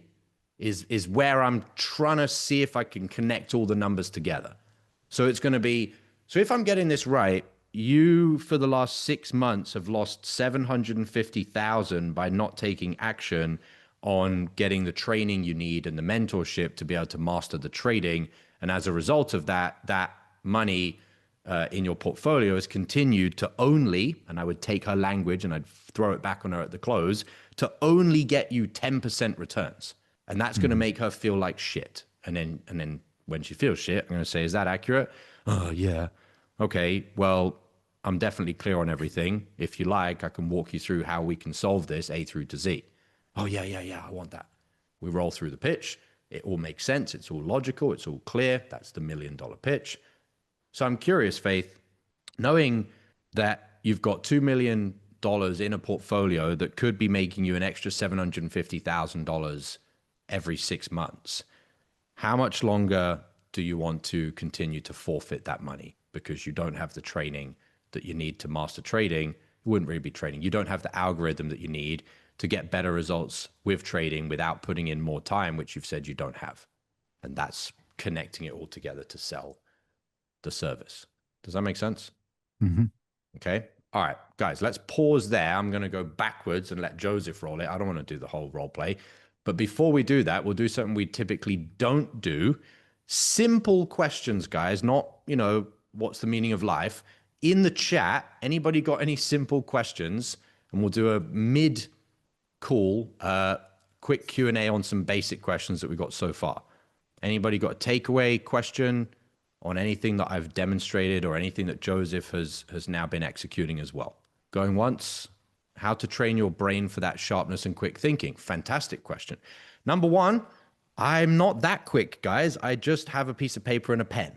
Speaker 1: is where I'm trying to see if I can connect all the numbers together. So it's going to be, so if I'm getting this right, you for the last 6 months have lost 750,000 by not taking action on getting the training you need and the mentorship to be able to master the trading. And as a result of that, that money in your portfolio has continued to only, and I would take her language and I'd throw it back on her at the close, to only get you 10% returns. And that's going to make her feel like shit. And then when she feels shit, I'm going to say, is that accurate? Oh, yeah. Okay, well, I'm definitely clear on everything. If you like, I can walk you through how we can solve this A through to Z. Oh, yeah, I want that. We roll through the pitch. It all makes sense. It's all logical. It's all clear. That's the $1 million pitch. So I'm curious, Faith, knowing that you've got $2 million in a portfolio that could be making you an extra $750,000 every 6 months, how much longer do you want to continue to forfeit that money because you don't have the training that you need to master trading? It wouldn't really be trading. You don't have the algorithm that you need to get better results with trading without putting in more time, which you've said you don't have. And that's connecting it all together to sell the service. Does that make sense?
Speaker 2: Mm-hmm.
Speaker 1: Okay. All right, guys, let's pause there. I'm going to go backwards and let Joseph roll it. I don't want to do the whole role play. But before we do that, we'll do something we typically don't do. Simple questions, guys, not, what's the meaning of life? In the chat, anybody got any simple questions? And we'll do a mid-call, quick Q&A on some basic questions that we got so far. Anybody got a takeaway question? on anything that I've demonstrated or anything that Joseph has now been executing as well. Going once, how to train your brain for that sharpness and quick thinking. Fantastic question. Number one, I'm not that quick, guys. I just have a piece of paper and a pen.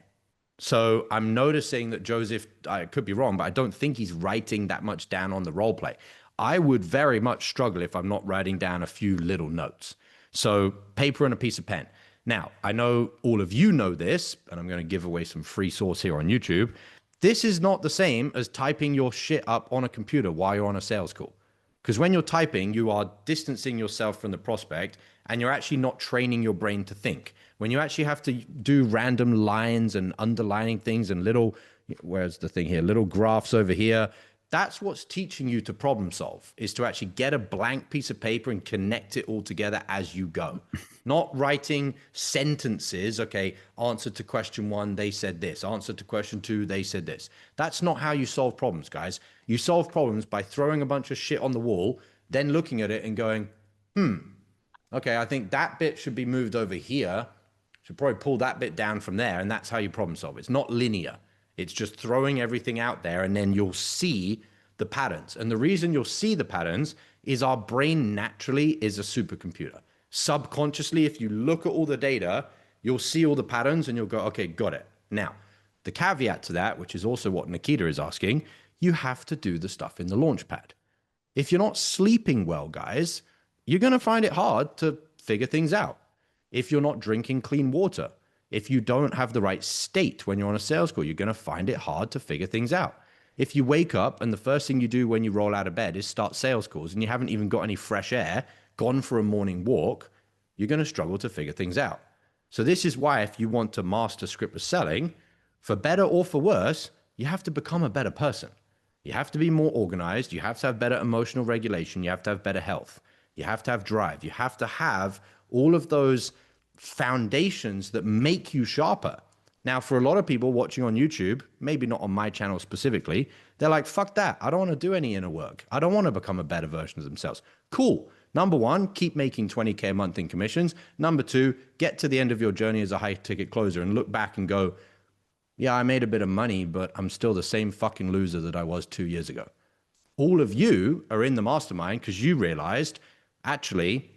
Speaker 1: So I'm noticing that Joseph, I could be wrong, but I don't think he's writing that much down on the role play. I would very much struggle if I'm not writing down a few little notes. So paper and a piece of pen. Now, I know all of you know this, and I'm going to give away some free source here on YouTube. This is not the same as typing your shit up on a computer while you're on a sales call. Because when you're typing, you are distancing yourself from the prospect, and you're actually not training your brain to think. When you actually have to do random lines and underlining things and little, where's the thing here, little graphs over here, that's what's teaching you to problem solve, is to actually get a blank piece of paper and connect it all together as you go. Not writing sentences, okay, answer to question 1, they said this. Answer to question 2, they said this. That's not how you solve problems, guys. You solve problems by throwing a bunch of shit on the wall, then looking at it and going, okay, I think that bit should be moved over here. Should probably pull that bit down from there, and that's how you problem solve. It's not linear. It's just throwing everything out there, and then you'll see the patterns. And the reason you'll see the patterns is our brain naturally is a supercomputer. Subconsciously, if you look at all the data, you'll see all the patterns and you'll go, okay, got it. Now, the caveat to that, which is also what Nikita is asking, you have to do the stuff in the launch pad. If you're not sleeping well, guys, you're going to find it hard to figure things out. If you're not drinking clean water, if you don't have the right state when you're on a sales call, you're going to find it hard to figure things out. If you wake up and the first thing you do when you roll out of bed is start sales calls and you haven't even got any fresh air, gone for a morning walk, you're going to struggle to figure things out. So this is why if you want to master script of selling, for better or for worse, you have to become a better person. You have to be more organized. You have to have better emotional regulation. You have to have better health. You have to have drive. You have to have all of those foundations that make you sharper. Now, for a lot of people watching on YouTube, maybe not on my channel specifically, they're like, fuck that. I don't want to do any inner work. I don't want to become a better version of themselves. Cool. Number one, keep making 20K a month in commissions. Number two, get to the end of your journey as a high ticket closer and look back and go, yeah, I made a bit of money, but I'm still the same fucking loser that I was 2 years ago. All of you are in the mastermind because you realized, actually,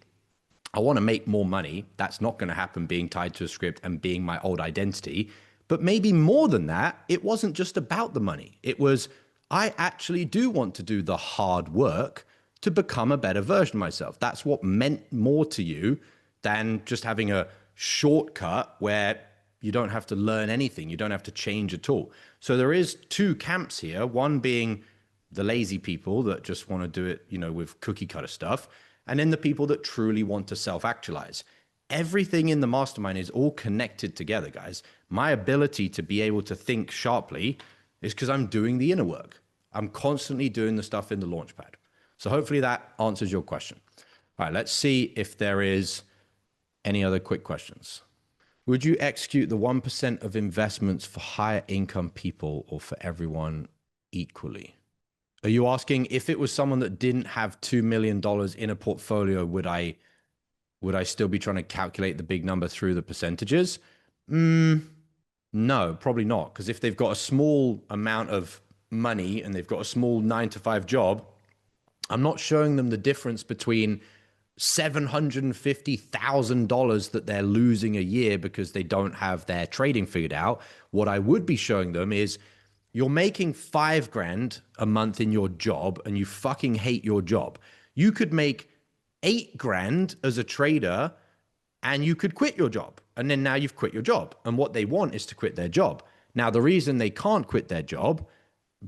Speaker 1: I want to make more money. That's not going to happen being tied to a script and being my old identity. But maybe more than that, it wasn't just about the money. It was, I actually do want to do the hard work to become a better version of myself. That's what meant more to you than just having a shortcut where you don't have to learn anything. You don't have to change at all. So there is two camps here. One being the lazy people that just want to do it, you know, with cookie cutter stuff. And then the people that truly want to self-actualize. Everything in the mastermind is all connected together, guys. My ability to be able to think sharply is because I'm doing the inner work. I'm constantly doing the stuff in the launchpad. So hopefully that answers your question. All right, let's see if there is any other quick questions. Would you execute the 1% of investments for higher income people or for everyone equally? Are you asking if it was someone that didn't have $2 million in a portfolio, would I still be trying to calculate the big number through the percentages? No, probably not. Because if they've got a small amount of money and they've got a small 9-to-5 job, I'm not showing them the difference between $750,000 that they're losing a year because they don't have their trading figured out. What I would be showing them is, you're making $5,000 a month in your job and you fucking hate your job. You could make $8,000 as a trader and you could quit your job. And then now you've quit your job. And what they want is to quit their job. Now, the reason they can't quit their job,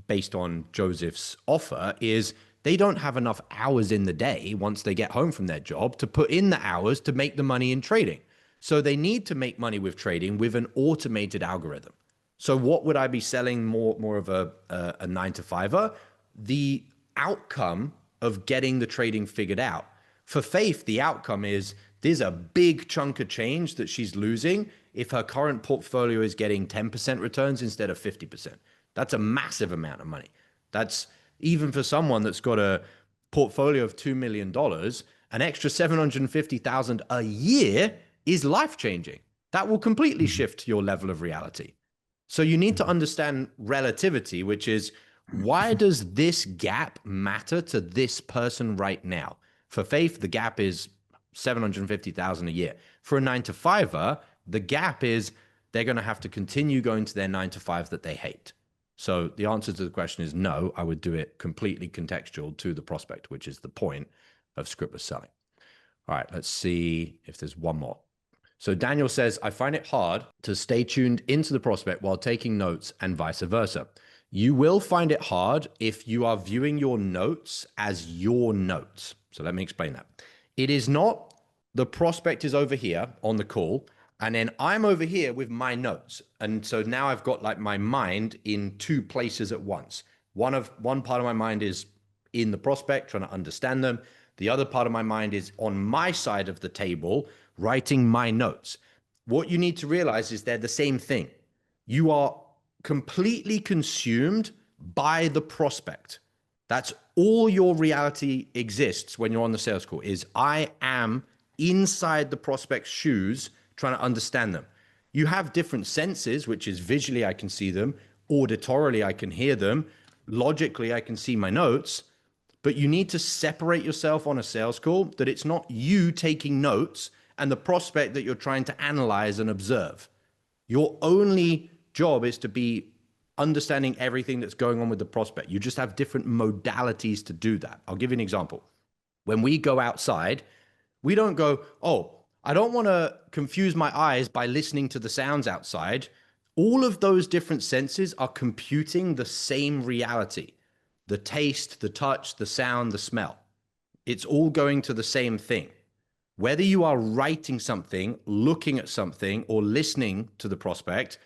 Speaker 1: based on Joseph's offer, is they don't have enough hours in the day once they get home from their job to put in the hours to make the money in trading. So they need to make money with trading with an automated algorithm. So what would I be selling more of a 9-to-5er? The outcome of getting the trading figured out. For Faith, the outcome is there's a big chunk of change that she's losing if her current portfolio is getting 10% returns instead of 50%. That's a massive amount of money. That's, even for someone that's got a portfolio of $2 million, an extra $750,000 a year is life-changing. That will completely shift your level of reality. So you need to understand relativity, which is why does this gap matter to this person right now? For Faith, the gap is 750,000 a year. For a 9-to-5er, the gap is they're going to have to continue going to their 9-to-5 that they hate. So the answer to the question is no, I would do it completely contextual to the prospect, which is the point of scriptless selling. All right, let's see if there's one more. So Daniel says, I find it hard to stay tuned into the prospect while taking notes and vice versa. You will find it hard if you are viewing your notes as your notes. So let me explain that. It is not the prospect is over here on the call, and then I'm over here with my notes. And so now I've got like my mind in two places at once. One part of my mind is in the prospect, trying to understand them. The other part of my mind is on my side of the table, writing my notes. What you need to realize is they're the same thing. You are completely consumed by the prospect. That's all your reality exists when you're on the sales call is I am inside the prospect's shoes trying to understand them. You have different senses, which is visually I can see them, auditorily I can hear them, logically I can see my notes, but you need to separate yourself on a sales call that it's not you taking notes and the prospect that you're trying to analyze and observe. Your only job is to be understanding everything that's going on with the prospect. You just have different modalities to do that. I'll give you an example. When we go outside, we don't go, oh, I don't want to confuse my eyes by listening to the sounds outside. All of those different senses are computing the same reality. The taste, the touch, the sound, the smell. It's all going to the same thing. Whether you are writing something, looking at something, or listening to the prospect,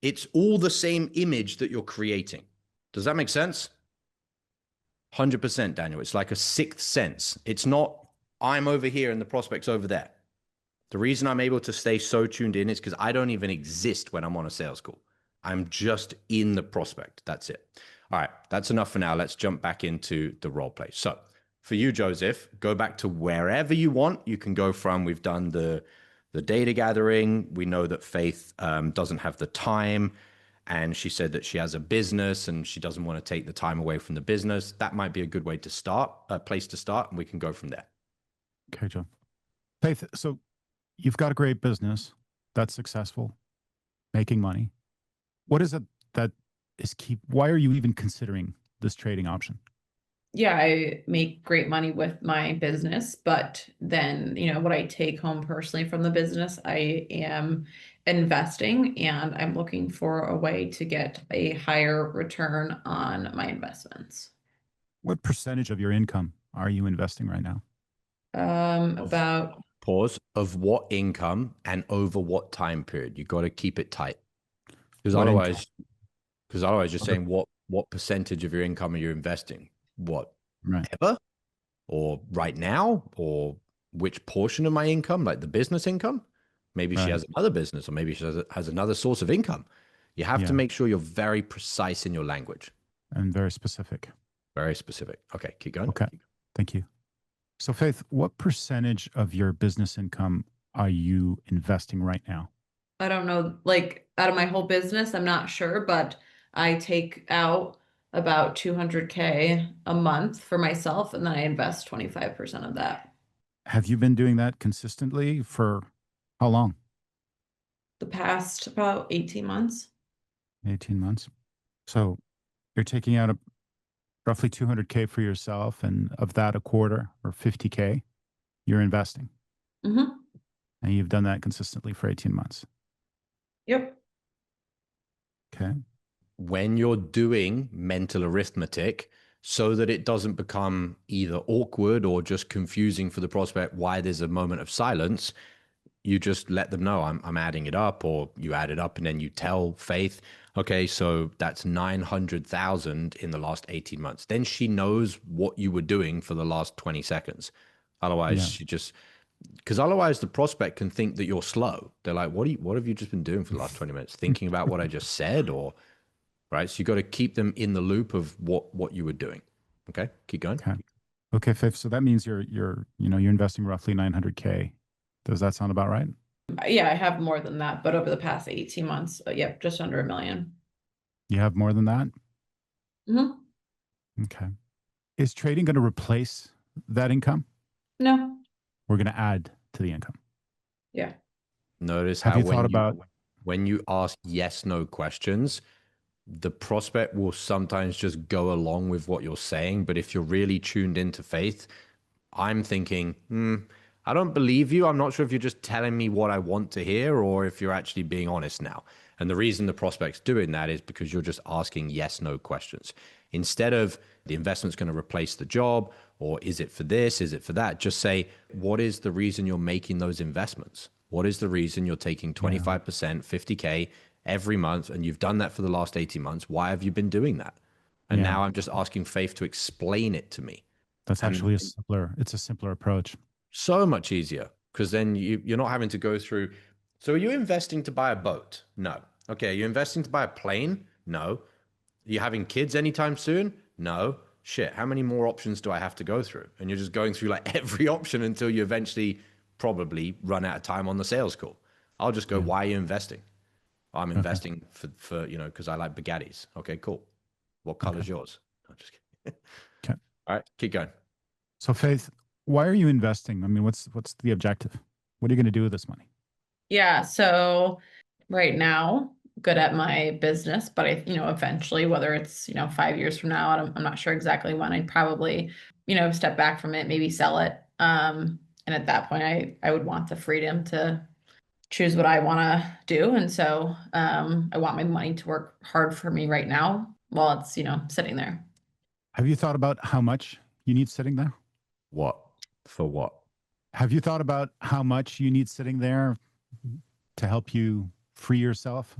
Speaker 1: it's all the same image that you're creating. Does that make sense? 100%, Daniel. It's like a sixth sense. It's not, I'm over here and the prospect's over there. The reason I'm able to stay so tuned in is because I don't even exist when I'm on a sales call. I'm just in the prospect. That's it. All right, that's enough for now. Let's jump back into the role play. So for you, Joseph, go back to wherever you want. You can go from, we've done the data gathering. We know that Faith doesn't have the time. And she said that she has a business and she doesn't want to take the time away from the business. That might be a good way to start, a place to start, and we can go from there.
Speaker 2: Okay, John. Faith, so you've got a great business that's successful, making money. What is it that is why are you even considering this trading option?
Speaker 3: Yeah, I make great money with my business, but then, what I take home personally from the business, I am investing and I'm looking for a way to get a higher return on my investments.
Speaker 2: What percentage of your income are you investing right now?
Speaker 3: About
Speaker 1: Pause. Of what income and over what time period? You got to keep it tight. Because otherwise you're saying what percentage of your income are you investing? What?
Speaker 2: Right.
Speaker 1: Ever? Or right now? Or which portion of my income? Like the business income? Maybe she has another business, or maybe she has another source of income. You have to make sure you're very precise in your language.
Speaker 2: And very specific.
Speaker 1: Very specific. Okay, keep going.
Speaker 2: Okay, thank you. So Faith, what percentage of your business income are you investing right now?
Speaker 3: I don't know, like out of my whole business, I'm not sure, but I take out about 200K a month for myself, and then I invest 25% of that.
Speaker 2: Have you been doing that consistently for how long?
Speaker 3: The past about 18 months.
Speaker 2: 18 months. So you're taking out roughly 200K for yourself, and of that, a quarter or 50K, you're investing.
Speaker 3: Mm-hmm.
Speaker 2: And you've done that consistently for 18 months.
Speaker 3: Yep.
Speaker 2: Okay.
Speaker 1: When you're doing mental arithmetic, so that it doesn't become either awkward or just confusing for the prospect why there's a moment of silence, you just let them know I'm adding it up, or you add it up and then you tell Faith, okay, so that's 900,000 in the last 18 months. Then she knows what you were doing for the last 20 seconds. Otherwise, she just, because otherwise the prospect can think that you're slow. They're like, what have you just been doing for the last 20 minutes? Thinking about what I just said, or, right? So you got to keep them in the loop of what you were doing. Okay, keep going.
Speaker 2: Okay, Faith. So that means you're investing roughly 900K. Does that sound about right?
Speaker 3: Yeah, I have more than that, but over the past 18 months, yep, just under $1 million.
Speaker 2: You have more than that?
Speaker 3: Mhm.
Speaker 2: Okay. Is trading going to replace that income?
Speaker 3: No,
Speaker 2: We're going to add to the income.
Speaker 3: yeah.
Speaker 1: Notice
Speaker 2: Have
Speaker 1: how
Speaker 2: you thought about?
Speaker 1: when you ask yes, no questions, the prospect will sometimes just go along with what you're saying. But if you're really tuned into faith, I'm thinking, I don't believe you. I'm not sure if you're just telling me what I want to hear or if you're actually being honest now. And the reason the prospect's doing that is because you're just asking yes, no questions. Instead of the investment's going to replace the job, or is it for this? Is it for that? Just say, what is the reason you're making those investments? What is the reason you're taking 25%, 50K every month? And you've done that for the last 18 months. Why have you been doing that? And now I'm just asking Faith to explain it to me.
Speaker 2: That's actually it's a simpler approach.
Speaker 1: So much easier, because then you're not having to go through. So are you investing to buy a boat? No. Okay. Are you investing to buy a plane? No. Are you having kids anytime soon? No. Shit. How many more options do I have to go through? And you're just going through like every option until you eventually probably run out of time on the sales call. I'll just go, why are you investing? I'm investing for because I like Bugattis. Okay, cool. What color's yours? No, just kidding.
Speaker 2: Okay.
Speaker 1: All right, keep going.
Speaker 2: So Faith, why are you investing? I mean, what's the objective? What are you going to do with this money?
Speaker 3: Yeah, so right now, good at my business, but eventually, whether it's, 5 years from now, I'm not sure exactly when, I'd probably, step back from it, maybe sell it. And at that point, I would want the freedom to choose what I want to do. And so I want my money to work hard for me right now while it's, sitting there.
Speaker 2: Have you thought about how much you need sitting there?
Speaker 1: What? For what?
Speaker 2: Have you thought about how much you need sitting there to help you free yourself?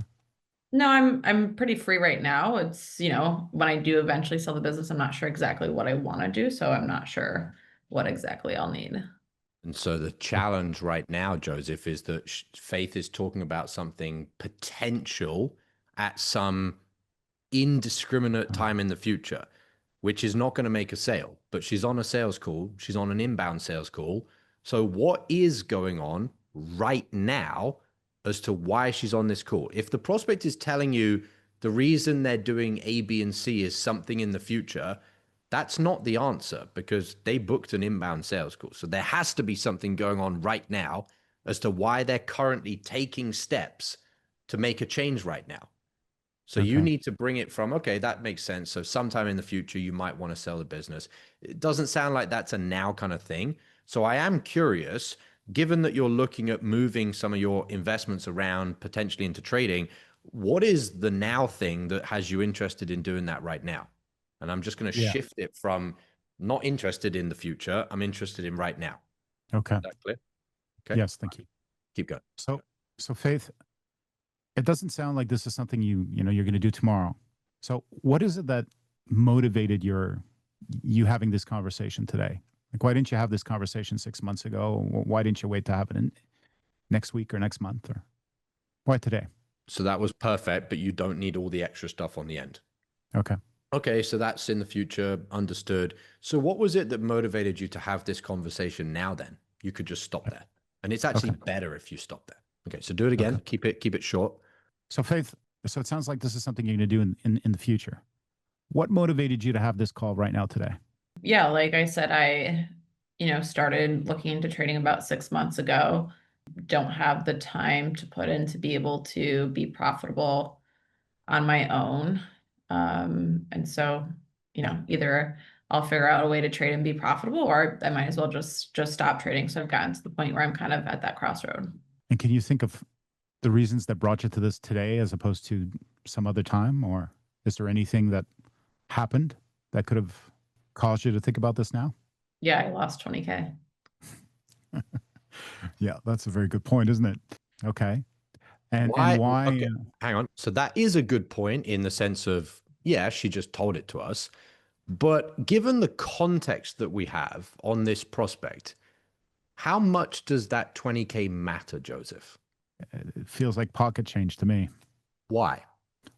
Speaker 3: No, I'm pretty free right now. It's, when I do eventually sell the business, I'm not sure exactly what I want to do. So I'm not sure what exactly I'll need.
Speaker 1: And so the challenge right now, Joseph, is that Faith is talking about something potential at some indiscriminate time in the future, which is not going to make a sale. But she's on a sales call. She's on an inbound sales call. So what is going on right now as to why she's on this call? If the prospect is telling you the reason they're doing A, B, and C is something in the future, that's not the answer, because they booked an inbound sales call. So there has to be something going on right now as to why they're currently taking steps to make a change right now. So you need to bring it from, okay, that makes sense. So sometime in the future, you might want to sell the business. It doesn't sound like that's a now kind of thing. So I am curious, given that you're looking at moving some of your investments around potentially into trading, what is the now thing that has you interested in doing that right now? And I'm just going to shift it from not interested in the future. I'm interested in right now.
Speaker 2: Okay.
Speaker 1: Is that clear? Okay.
Speaker 2: Yes, thank you.
Speaker 1: Keep going.
Speaker 2: So Faith, it doesn't sound like this is something you're going to do tomorrow. So what is it that motivated you having this conversation today? Like, why didn't you have this conversation 6 months ago? Why didn't you wait to have it in next week or next month, or why today?
Speaker 1: So that was perfect, but you don't need all the extra stuff on the end. Okay, so that's in the future, understood. So what was it that motivated you to have this conversation now then? You could just stop there. And it's actually better if you stop there. Okay, so do it again. Keep it short.
Speaker 2: So Faith, so it sounds like this is something you're going to do in the future. What motivated you to have this call right now today?
Speaker 3: Yeah, like I said, I, started looking into trading about 6 months ago. Don't have the time to put in to be able to be profitable on my own. And so, either I'll figure out a way to trade and be profitable, or I might as well just stop trading. So I've gotten to the point where I'm kind of at that crossroad.
Speaker 2: And can you think of the reasons that brought you to this today as opposed to some other time? Or is there anything that happened that could have caused you to think about this now?
Speaker 3: Yeah, I lost 20K.
Speaker 2: Yeah, that's a very good point, isn't it? Okay. And
Speaker 1: why?
Speaker 2: why?
Speaker 1: Okay, hang on. So that is a good point in the sense of, yeah, she just told it to us. But given the context that we have on this prospect, how much does that 20K matter, Joseph?
Speaker 2: It feels like pocket change to me.
Speaker 1: Why?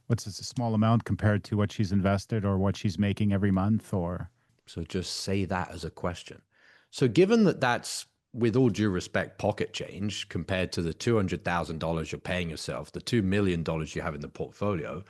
Speaker 2: What's this, a small amount compared to what she's invested or what she's making every month? Or
Speaker 1: so just say that as a question. So given that that's with all due respect, pocket change compared to the $200,000 you're paying yourself, the $2 million you have in the portfolio.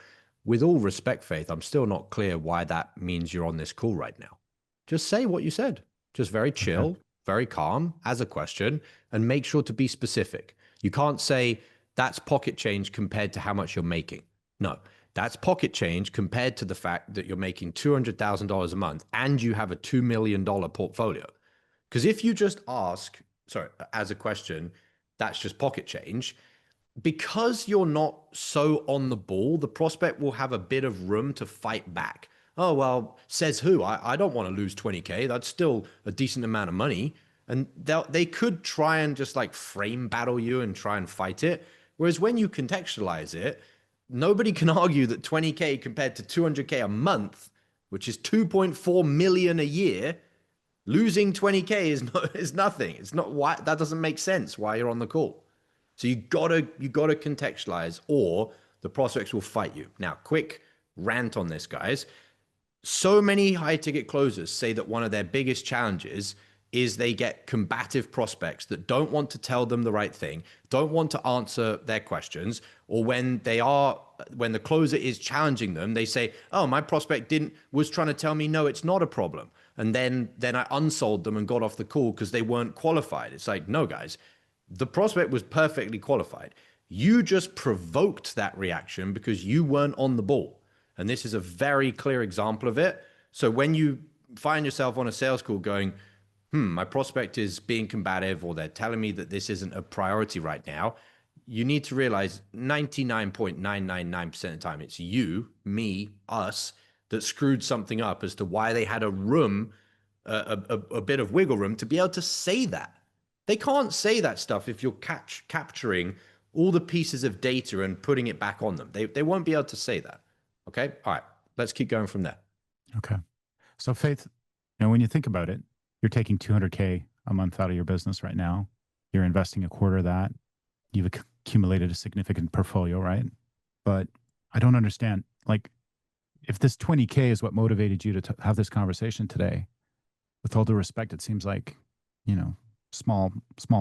Speaker 1: With all respect, Faith, I'm still not clear why that means you're on this call right now. Just say what you said. Just very chill, very calm as a question, and make sure to be specific. You can't say that's pocket change compared to how much you're making. No, that's pocket change compared to the fact that you're making $200,000 a month and you have a $2 million portfolio. Because if you just ask, sorry, as a question, that's just pocket change, because you're not so on the ball, the prospect will have a bit of room to fight back. Oh, well, says who? I don't want to lose 20K. That's still a decent amount of money. And they could try and just like frame battle you and try and fight it. Whereas when you contextualize it, nobody can argue that 20K compared to 200K a month, which is 2.4 million a year, losing 20K is nothing. It's not why that doesn't make sense why you're on the call. So you gotta contextualize, or the prospects will fight you. Now, quick rant on this, guys. So many high ticket closers say that one of their biggest challenges is they get combative prospects that don't want to tell them the right thing, don't want to answer their questions, or when the closer is challenging them, they say, "Oh, my prospect was trying to tell me no, it's not a problem." And then I unsold them and got off the call because they weren't qualified. It's like, no, guys, the prospect was perfectly qualified. You just provoked that reaction because you weren't on the ball. And this is a very clear example of it. So when you find yourself on a sales call going, my prospect is being combative, or they're telling me that this isn't a priority right now, you need to realize 99.999% of the time, it's you, me, us, that screwed something up as to why they had a bit of wiggle room to be able to say that. They can't say that stuff if you're capturing all the pieces of data and putting it back on them. They won't be able to say that. Okay. All right. Let's keep going from there.
Speaker 2: Okay. So Faith, when you think about it, you're taking 200K a month out of your business right now. You're investing a quarter of that. You've accumulated a significant portfolio, right? But I don't understand, like, if this 20K is what motivated you to have this conversation today, with all due respect, it seems like, small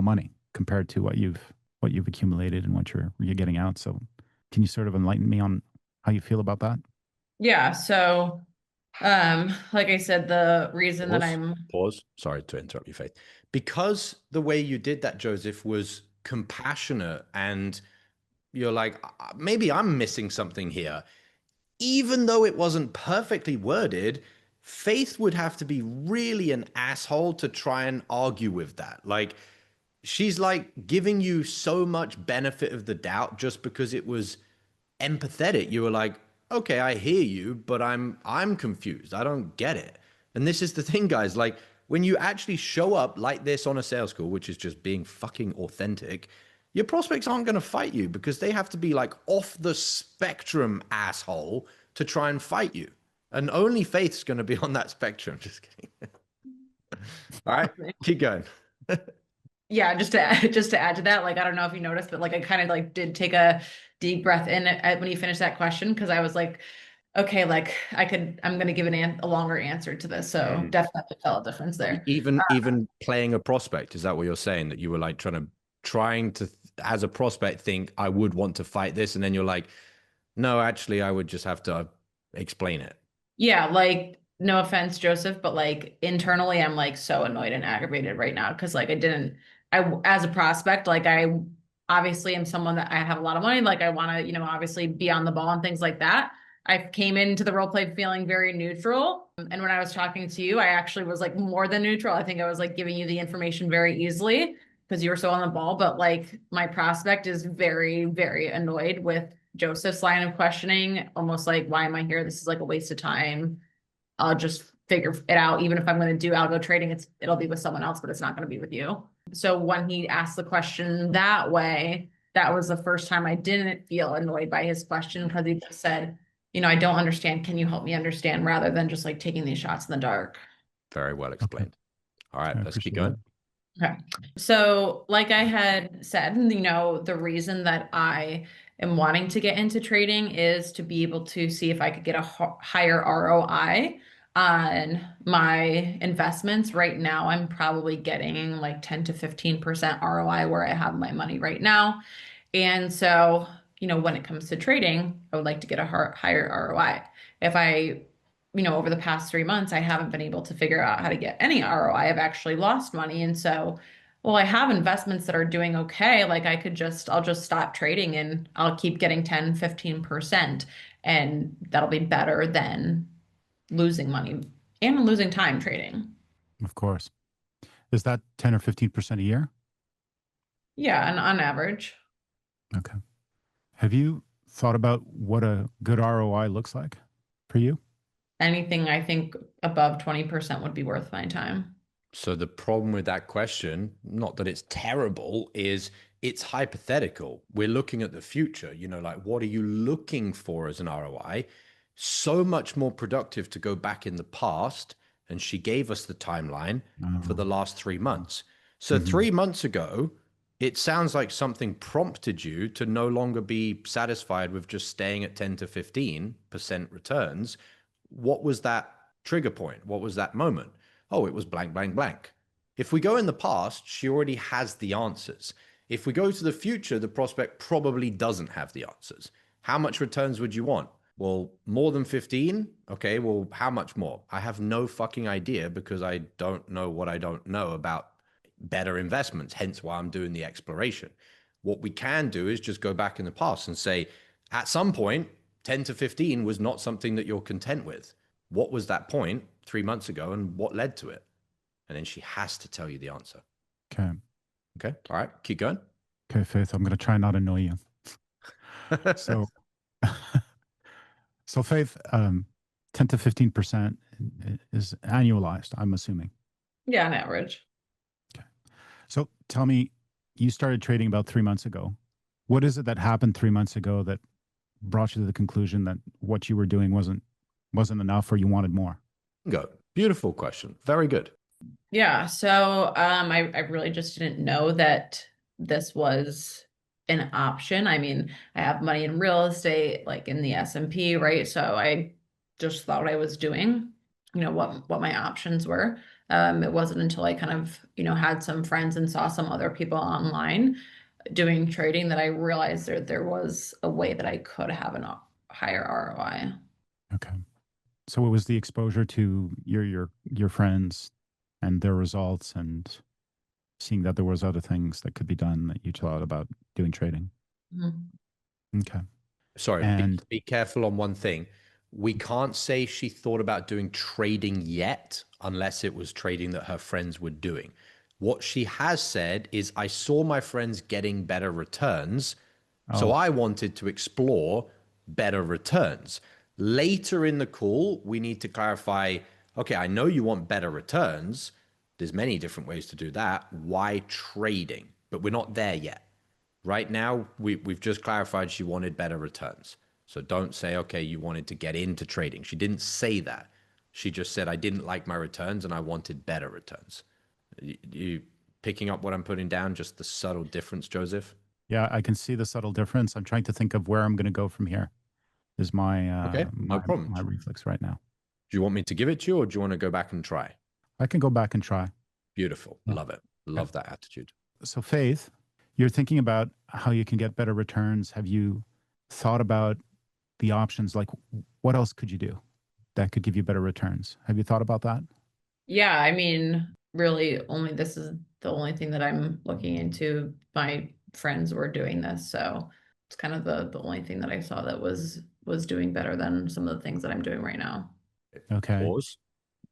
Speaker 2: money compared to what you've accumulated and what you're getting out. So can you sort of enlighten me on how you feel about that?
Speaker 3: Yeah. So, like I said, the reason that I'm
Speaker 1: Sorry to interrupt you, Faith. Because the way you did that, Joseph, was compassionate, and you're like, maybe I'm missing something here. Even though it wasn't perfectly worded, Faith would have to be really an asshole to try and argue with that. Like, she's like giving you so much benefit of the doubt just because it was empathetic. You were like, okay, I hear you, but I'm confused. I don't get it. And this is the thing, guys. Like, when you actually show up like this on a sales call, which is just being fucking authentic, your prospects aren't going to fight you because they have to be like off the spectrum asshole to try and fight you. And only Faith's going to be on that spectrum. Just kidding. All right, keep going.
Speaker 3: Yeah, just to add to that, like, I don't know if you noticed, but like I kind of like did take a deep breath in when you finished that question, because I was like, okay, like I'm going to give a longer answer to this. So definitely tell a difference there.
Speaker 1: Even playing a prospect, is that what you're saying? That you were like trying to as a prospect think I would want to fight this, and then you're like, no, actually I would just have to explain it.
Speaker 3: Yeah, like, no offense, Joseph, but like internally I'm like so annoyed and aggravated right now because like I as a prospect, like I obviously am someone that I have a lot of money, like I want to, obviously be on the ball and things like that. I came into the role play feeling very neutral. And when I was talking to you, I actually was like more than neutral. I think I was like giving you the information very easily because you were so on the ball. But like my prospect is very, very annoyed with Joseph's line of questioning, almost like, why am I here? This is like a waste of time. I'll just figure it out. Even if I'm going to do algo trading, it'll be with someone else, but it's not going to be with you. So when he asked the question that way, that was the first time I didn't feel annoyed by his question, because he just said, I don't understand. Can you help me understand? Rather than just like taking these shots in the dark.
Speaker 1: Very well explained. All right, let's keep going.
Speaker 3: Okay. So like I had said, the reason that I am wanting to get into trading is to be able to see if I could get a higher ROI on my investments right now, I'm probably getting like 10 to 15% ROI where I have my money right now. And so, when it comes to trading, I would like to get a higher ROI. If I, over the past 3 months, I haven't been able to figure out how to get any ROI. I've actually lost money. And so, well, I have investments that are doing okay. Like I'll just stop trading and I'll keep getting 10, 15%. And that'll be better than losing money and losing time trading.
Speaker 2: Of course. Is that 10 or 15% a year?
Speaker 3: Yeah, and on average.
Speaker 2: Okay. Have you thought about what a good ROI looks like for you?
Speaker 3: Anything I think above 20% would be worth my time.
Speaker 1: So the problem with that question, not that it's terrible, is it's hypothetical. We're looking at the future, like what are you looking for as an ROI? So much more productive to go back in the past. And she gave us the timeline for the last 3 months. So 3 months ago, it sounds like something prompted you to no longer be satisfied with just staying at 10 to 15% returns. What was that trigger point? What was that moment? Oh, it was blank, blank, blank. If we go in the past, she already has the answers. If we go to the future, the prospect probably doesn't have the answers. How much returns would you want? Well, more than 15? Okay, well, how much more? I have no fucking idea because I don't know what I don't know about better investments, hence why I'm doing the exploration. What we can do is just go back in the past and say, at some point, 10 to 15 was not something that you're content with. What was that point 3 months ago and what led to it? And then she has to tell you the answer.
Speaker 2: Okay.
Speaker 1: Okay. All right. Keep going.
Speaker 2: Okay, Faith, I'm going to try not to annoy you. So, so Faith, 10 to 15% is annualized, I'm assuming.
Speaker 3: Yeah, on average.
Speaker 2: Okay. So tell me, you started trading about 3 months ago. What is it that happened 3 months ago that brought you to the conclusion that what you were doing wasn't enough or you wanted more?
Speaker 1: Go. Beautiful question. Very good.
Speaker 3: Yeah, so I really just didn't know that this was an option. I mean, I have money in real estate, like in the S&P, right? So I just thought I was doing, what my options were. It wasn't until I kind of, had some friends and saw some other people online doing trading that I realized there was a way that I could have a higher ROI.
Speaker 2: Okay. So it was the exposure to your friends and their results and seeing that there was other things that could be done that you thought about doing trading.
Speaker 3: Mm-hmm.
Speaker 2: Okay.
Speaker 1: Sorry,
Speaker 2: And
Speaker 1: be careful on one thing. We can't say she thought about doing trading yet unless it was trading that her friends were doing. What she has said is, I saw my friends getting better returns, so I wanted to explore better returns. Later in the call, we need to clarify, okay, I know you want better returns. There's many different ways to do that. Why trading? But we're not there yet. Right now, we've just clarified she wanted better returns. So don't say, okay, you wanted to get into trading. She didn't say that. She just said, I didn't like my returns and I wanted better returns. You picking up what I'm putting down, just the subtle difference, Joseph?
Speaker 2: yeah, I can see the subtle difference. I'm trying to think of where I'm going to go from here is my,
Speaker 1: Okay, no problem.
Speaker 2: my reflex right now.
Speaker 1: Do you want me to give it to you or do you want to go back and try?
Speaker 2: I can go back and try.
Speaker 1: Beautiful.
Speaker 2: Yeah.
Speaker 1: Love it. Love that attitude.
Speaker 2: So Faith, you're thinking about how you can get better returns. Have you thought about the options? Like what else could you do that could give you better returns? Have you thought about that?
Speaker 3: Yeah, I mean, really this is the only thing that I'm looking into. My friends were doing this, so it's kind of the only thing that I saw that was doing better than some of the things that I'm doing right now.
Speaker 2: Okay.
Speaker 1: Pause.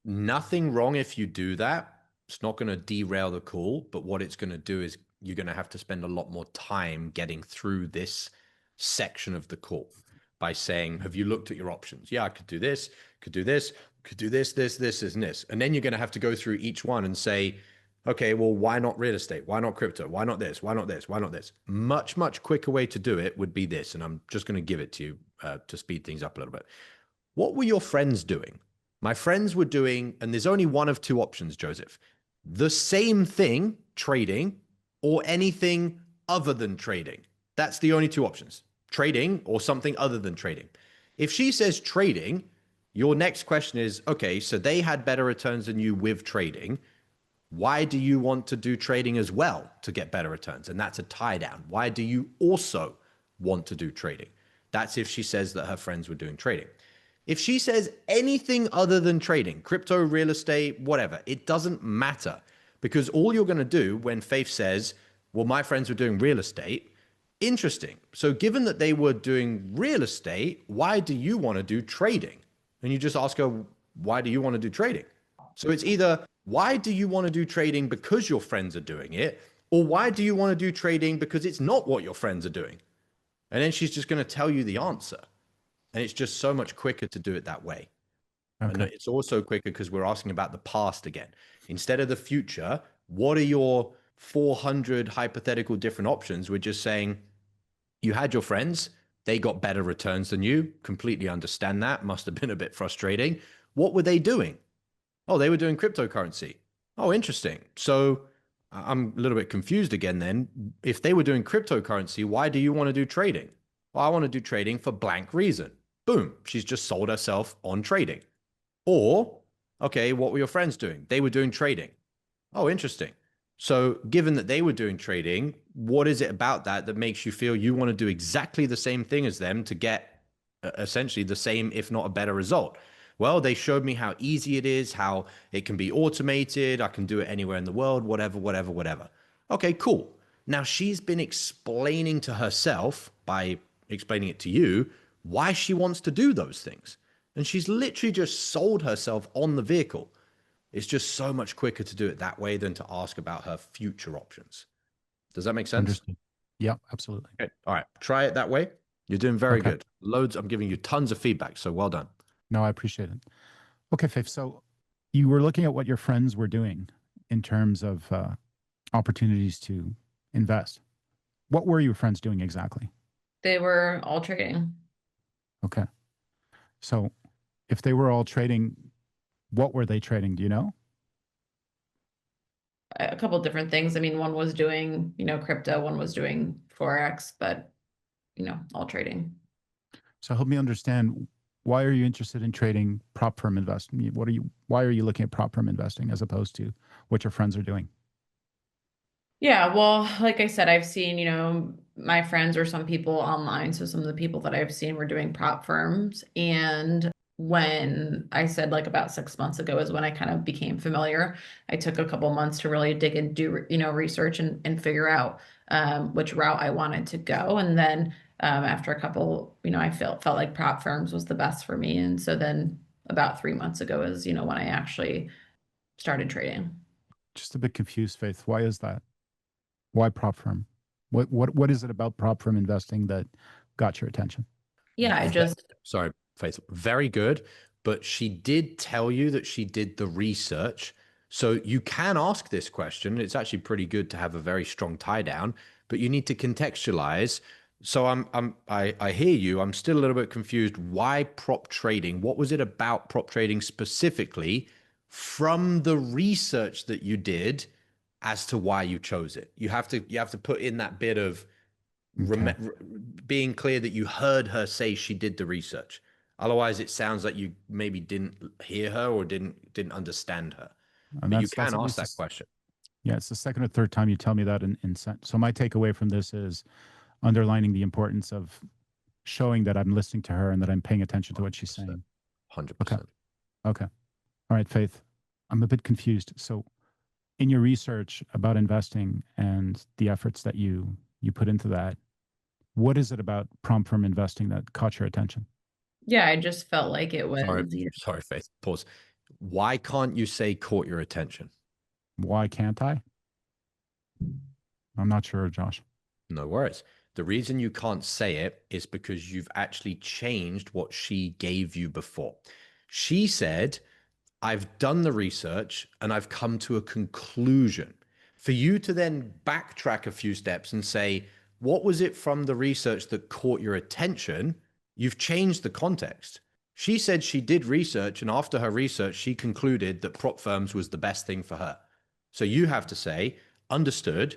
Speaker 1: Nothing wrong if you do that. It's not going to derail the call, but what it's going to do is you're going to have to spend a lot more time getting through this section of the call by saying, have you looked at your options? Yeah, I could do this, could do this, could do this, and this. And then you're going to have to go through each one and say, okay, well, why not real estate? Why not crypto? Why not this? Why not this? Why not this? Much, much quicker way to do it would be this. And I'm just going to give it to you to speed things up a little bit. What were your friends doing? My friends were doing, and there's only one of two options, Joseph, the same thing, trading, or anything other than trading. That's the only two options, trading or something other than trading. If she says trading, your next question is, okay, so they had better returns than you with trading. Why do you want to do trading as well to get better returns? And that's a tie down. Why do you also want to do trading? That's if she says that her friends were doing trading. If she says anything other than trading, crypto, real estate, whatever, it doesn't matter, because all you're going to do when Faith says, well, my friends were doing real estate, interesting. So given that they were doing real estate, why do you want to do trading? And you just ask her, why do you want to do trading? So it's either, why do you want to do trading because your friends are doing it? Or why do you want to do trading because it's not what your friends are doing? And then she's just going to tell you the answer. And it's just so much quicker to do it that way. Okay. And it's also quicker because we're asking about the past again. Instead of the future, what are your 400 hypothetical different options? We're just saying, you had your friends, they got better returns than you. Completely understand that. Must have been a bit frustrating. What were they doing? Oh, they were doing cryptocurrency. Oh, interesting. So I'm a little bit confused again then. If they were doing cryptocurrency, why do you want to do trading? Well, I want to do trading for blank reason. Boom. She's just sold herself on trading. Or, okay, what were your friends doing? They were doing trading. Oh, interesting. So given that they were doing trading, what is it about that that makes you feel you want to do exactly the same thing as them to get essentially the same, if not a better result? Well, they showed me how easy it is, how it can be automated. I can do it anywhere in the world, whatever, whatever, whatever. Okay, cool. Now she's been explaining to herself by explaining it to you why she wants to do those things. And she's literally just sold herself on the vehicle. It's just so much quicker to do it that way than to ask about her future options. Does that make sense?
Speaker 2: Understood. Yeah, absolutely.
Speaker 1: Okay. All right. Try it that way. You're doing very good. Loads. I'm giving you tons of feedback. So well done.
Speaker 2: No, I appreciate it. Okay, Faith. So you were looking at what your friends were doing in terms of opportunities to invest. What were your friends doing exactly?
Speaker 3: They were all trading.
Speaker 2: Okay. So if they were all trading, what were they trading? Do you know?
Speaker 3: A couple different things. I mean, one was doing, crypto, one was doing Forex, but, all trading.
Speaker 2: So help me understand, why are you interested in trading prop firm investing? Why are you looking at prop firm investing as opposed to what your friends are doing?
Speaker 3: Yeah, well, like I said, I've seen, my friends or some people online. So some of the people that I've seen were doing prop firms. And when I said like about 6 months ago is when I kind of became familiar. I took a couple months to really dig and do, research and figure out which route I wanted to go. And then after a couple, I felt like prop firms was the best for me. And so then about 3 months ago is, when I actually started trading.
Speaker 2: Just a bit confused, Faith. Why is that? Why prop firm? What is it about prop firm investing that got your attention?
Speaker 3: Yeah,
Speaker 1: Sorry, Faith. Very good. But she did tell you that she did the research. So you can ask this question. It's actually pretty good to have a very strong tie down, but you need to contextualize. So I hear you. I'm still a little bit confused. Why prop trading? What was it about prop trading specifically from the research that you did as to why you chose it? You have to put in that bit of being clear that you heard her say she did the research. Otherwise, it sounds like you maybe didn't hear her or didn't understand her.
Speaker 2: And
Speaker 1: but you can ask that question.
Speaker 2: Yeah, it's the second or third time you tell me that. So my takeaway from this is underlining the importance of showing that I'm listening to her and that I'm paying attention to what she's saying.
Speaker 1: 100%.
Speaker 2: Okay. All right, Faith. I'm a bit confused. So in your research about investing and the efforts that you put into that, what is it about prompt firm investing that caught your attention?
Speaker 3: Yeah, I just felt like it was.
Speaker 1: Sorry, Faith. Pause. Why can't you say caught your attention?
Speaker 2: Why can't I? I'm not sure, Josh.
Speaker 1: No worries. The reason you can't say it is because you've actually changed what she gave you before. She said, I've done the research and I've come to a conclusion. For you to then backtrack a few steps and say, what was it from the research that caught your attention? You've changed the context. She said she did research, and after her research, she concluded that prop firms was the best thing for her. So you have to say, understood.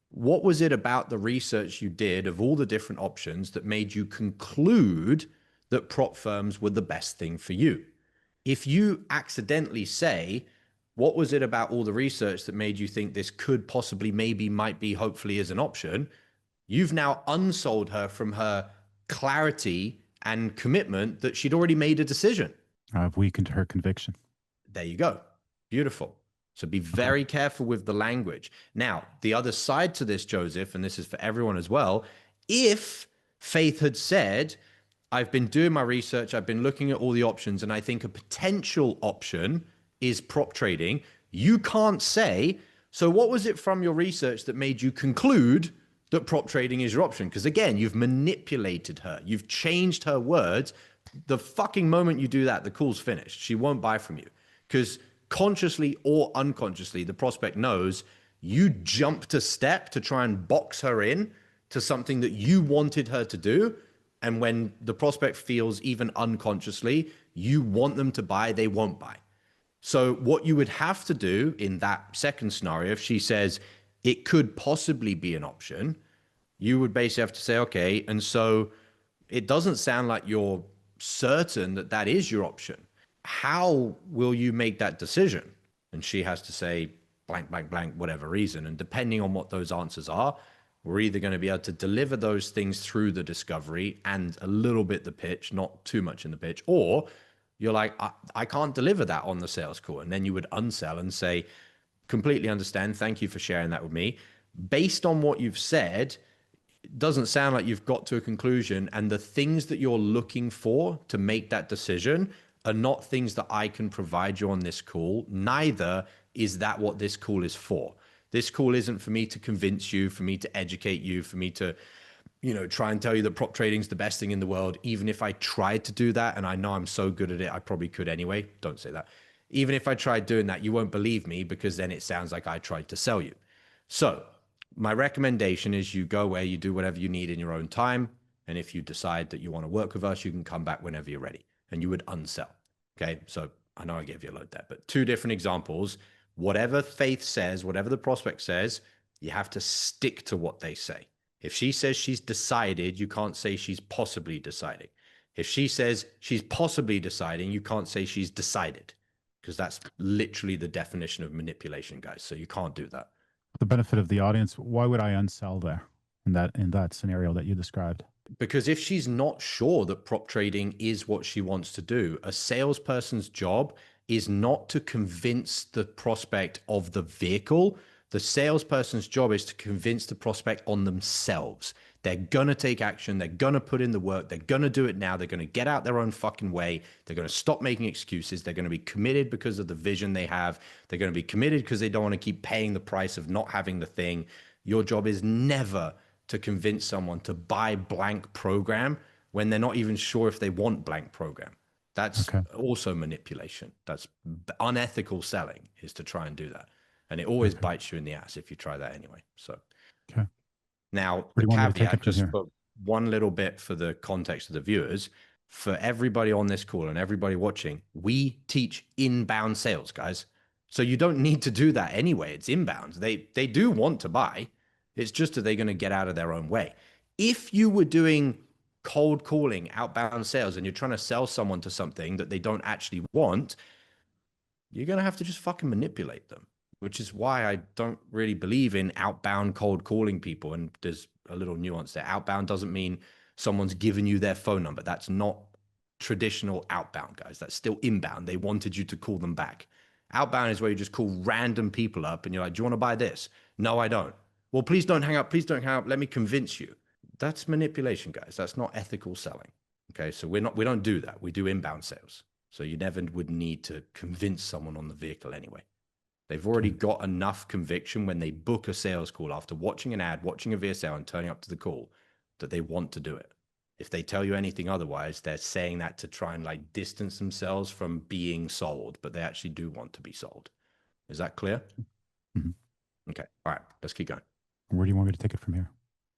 Speaker 1: What was it about the research you did of all the different options that made you conclude that prop firms were the best thing for you? If you accidentally say, what was it about all the research that made you think this could possibly, maybe, might be, hopefully is an option, you've now unsold her from her clarity and commitment that she'd already made a decision.
Speaker 2: I've weakened her conviction.
Speaker 1: There you go. Beautiful. So be very careful with the language. Now, the other side to this, Joseph, and this is for everyone as well, if Faith had said, I've been doing my research, I've been looking at all the options, and I think a potential option is prop trading, you can't say, so what was it from your research that made you conclude that prop trading is your option? Because again, you've manipulated her. You've changed her words. The fucking moment you do that, the call's finished. She won't buy from you. Because consciously or unconsciously, the prospect knows you jumped a step to try and box her in to something that you wanted her to do. And when the prospect feels, even unconsciously, you want them to buy, they won't buy. So what you would have to do in that second scenario, if she says it could possibly be an option, you would basically have to say, okay, and so it doesn't sound like you're certain that that is your option. How will you make that decision? And she has to say blank, blank, blank, whatever reason. And depending on what those answers are, we're either going to be able to deliver those things through the discovery and a little bit the pitch, not too much in the pitch, or you're like, I can't deliver that on the sales call. And then you would unsell and say, completely understand. Thank you for sharing that with me. Based on what you've said, it doesn't sound like you've got to a conclusion. And the things that you're looking for to make that decision are not things that I can provide you on this call. Neither is that what this call is for. This call isn't for me to convince you, for me to educate you, for me to, try and tell you that prop trading is the best thing in the world. Even if I tried to do that, and I know I'm so good at it, I probably could anyway. Don't say that. Even if I tried doing that, you won't believe me, because then it sounds like I tried to sell you. So my recommendation is you go away, you do whatever you need in your own time. And if you decide that you want to work with us, you can come back whenever you're ready, and you would unsell. Okay. So I know I gave you a load there, but two different examples. Whatever Faith says, whatever the prospect says, you have to stick to what they say. If she says she's decided, you can't say she's possibly deciding. If she says she's possibly deciding, you can't say she's decided, because that's literally the definition of manipulation, guys. So you can't do that.
Speaker 2: For the benefit of the audience, why would I unsell there in that scenario that you described?
Speaker 1: Because if she's not sure that prop trading is what she wants to do, a salesperson's job is not to convince the prospect of the vehicle. The salesperson's job is to convince the prospect on themselves. They're going to take action. They're going to put in the work. They're going to do it now. They're going to get out their own fucking way. They're going to stop making excuses. They're going to be committed because of the vision they have. They're going to be committed because they don't want to keep paying the price of not having the thing. Your job is never to convince someone to buy blank program when they're not even sure if they want blank program. That's also manipulation. That's unethical selling, is to try and do that. And it always bites you in the ass if you try that anyway. So now the caveat, just for one little bit for the context of the viewers, for everybody on this call and everybody watching, we teach inbound sales, guys. So you don't need to do that anyway. It's inbound. They do want to buy. It's just that they're going to get out of their own way. If you were doing cold calling, outbound sales, and you're trying to sell someone to something that they don't actually want, you're going to have to just fucking manipulate them, which is why I don't really believe in outbound cold calling people. And there's a little nuance there. Outbound doesn't mean someone's given you their phone number. That's not traditional outbound, guys. That's still inbound. They wanted you to call them back. Outbound is where you just call random people up and you're like, do you want to buy this? No, I don't. Well, please don't hang up. Please don't hang up. Let me convince you. That's manipulation, guys. That's not ethical selling. Okay. So we don't do that. We do inbound sales. So you never would need to convince someone on the vehicle anyway. They've already got enough conviction when they book a sales call after watching an ad, watching a VSL and turning up to the call that they want to do it. If they tell you anything otherwise, they're saying that to try and like distance themselves from being sold, but they actually do want to be sold. Is that clear?
Speaker 2: Mm-hmm.
Speaker 1: Okay. All right. Let's keep going.
Speaker 2: Where do you want me to take it from here?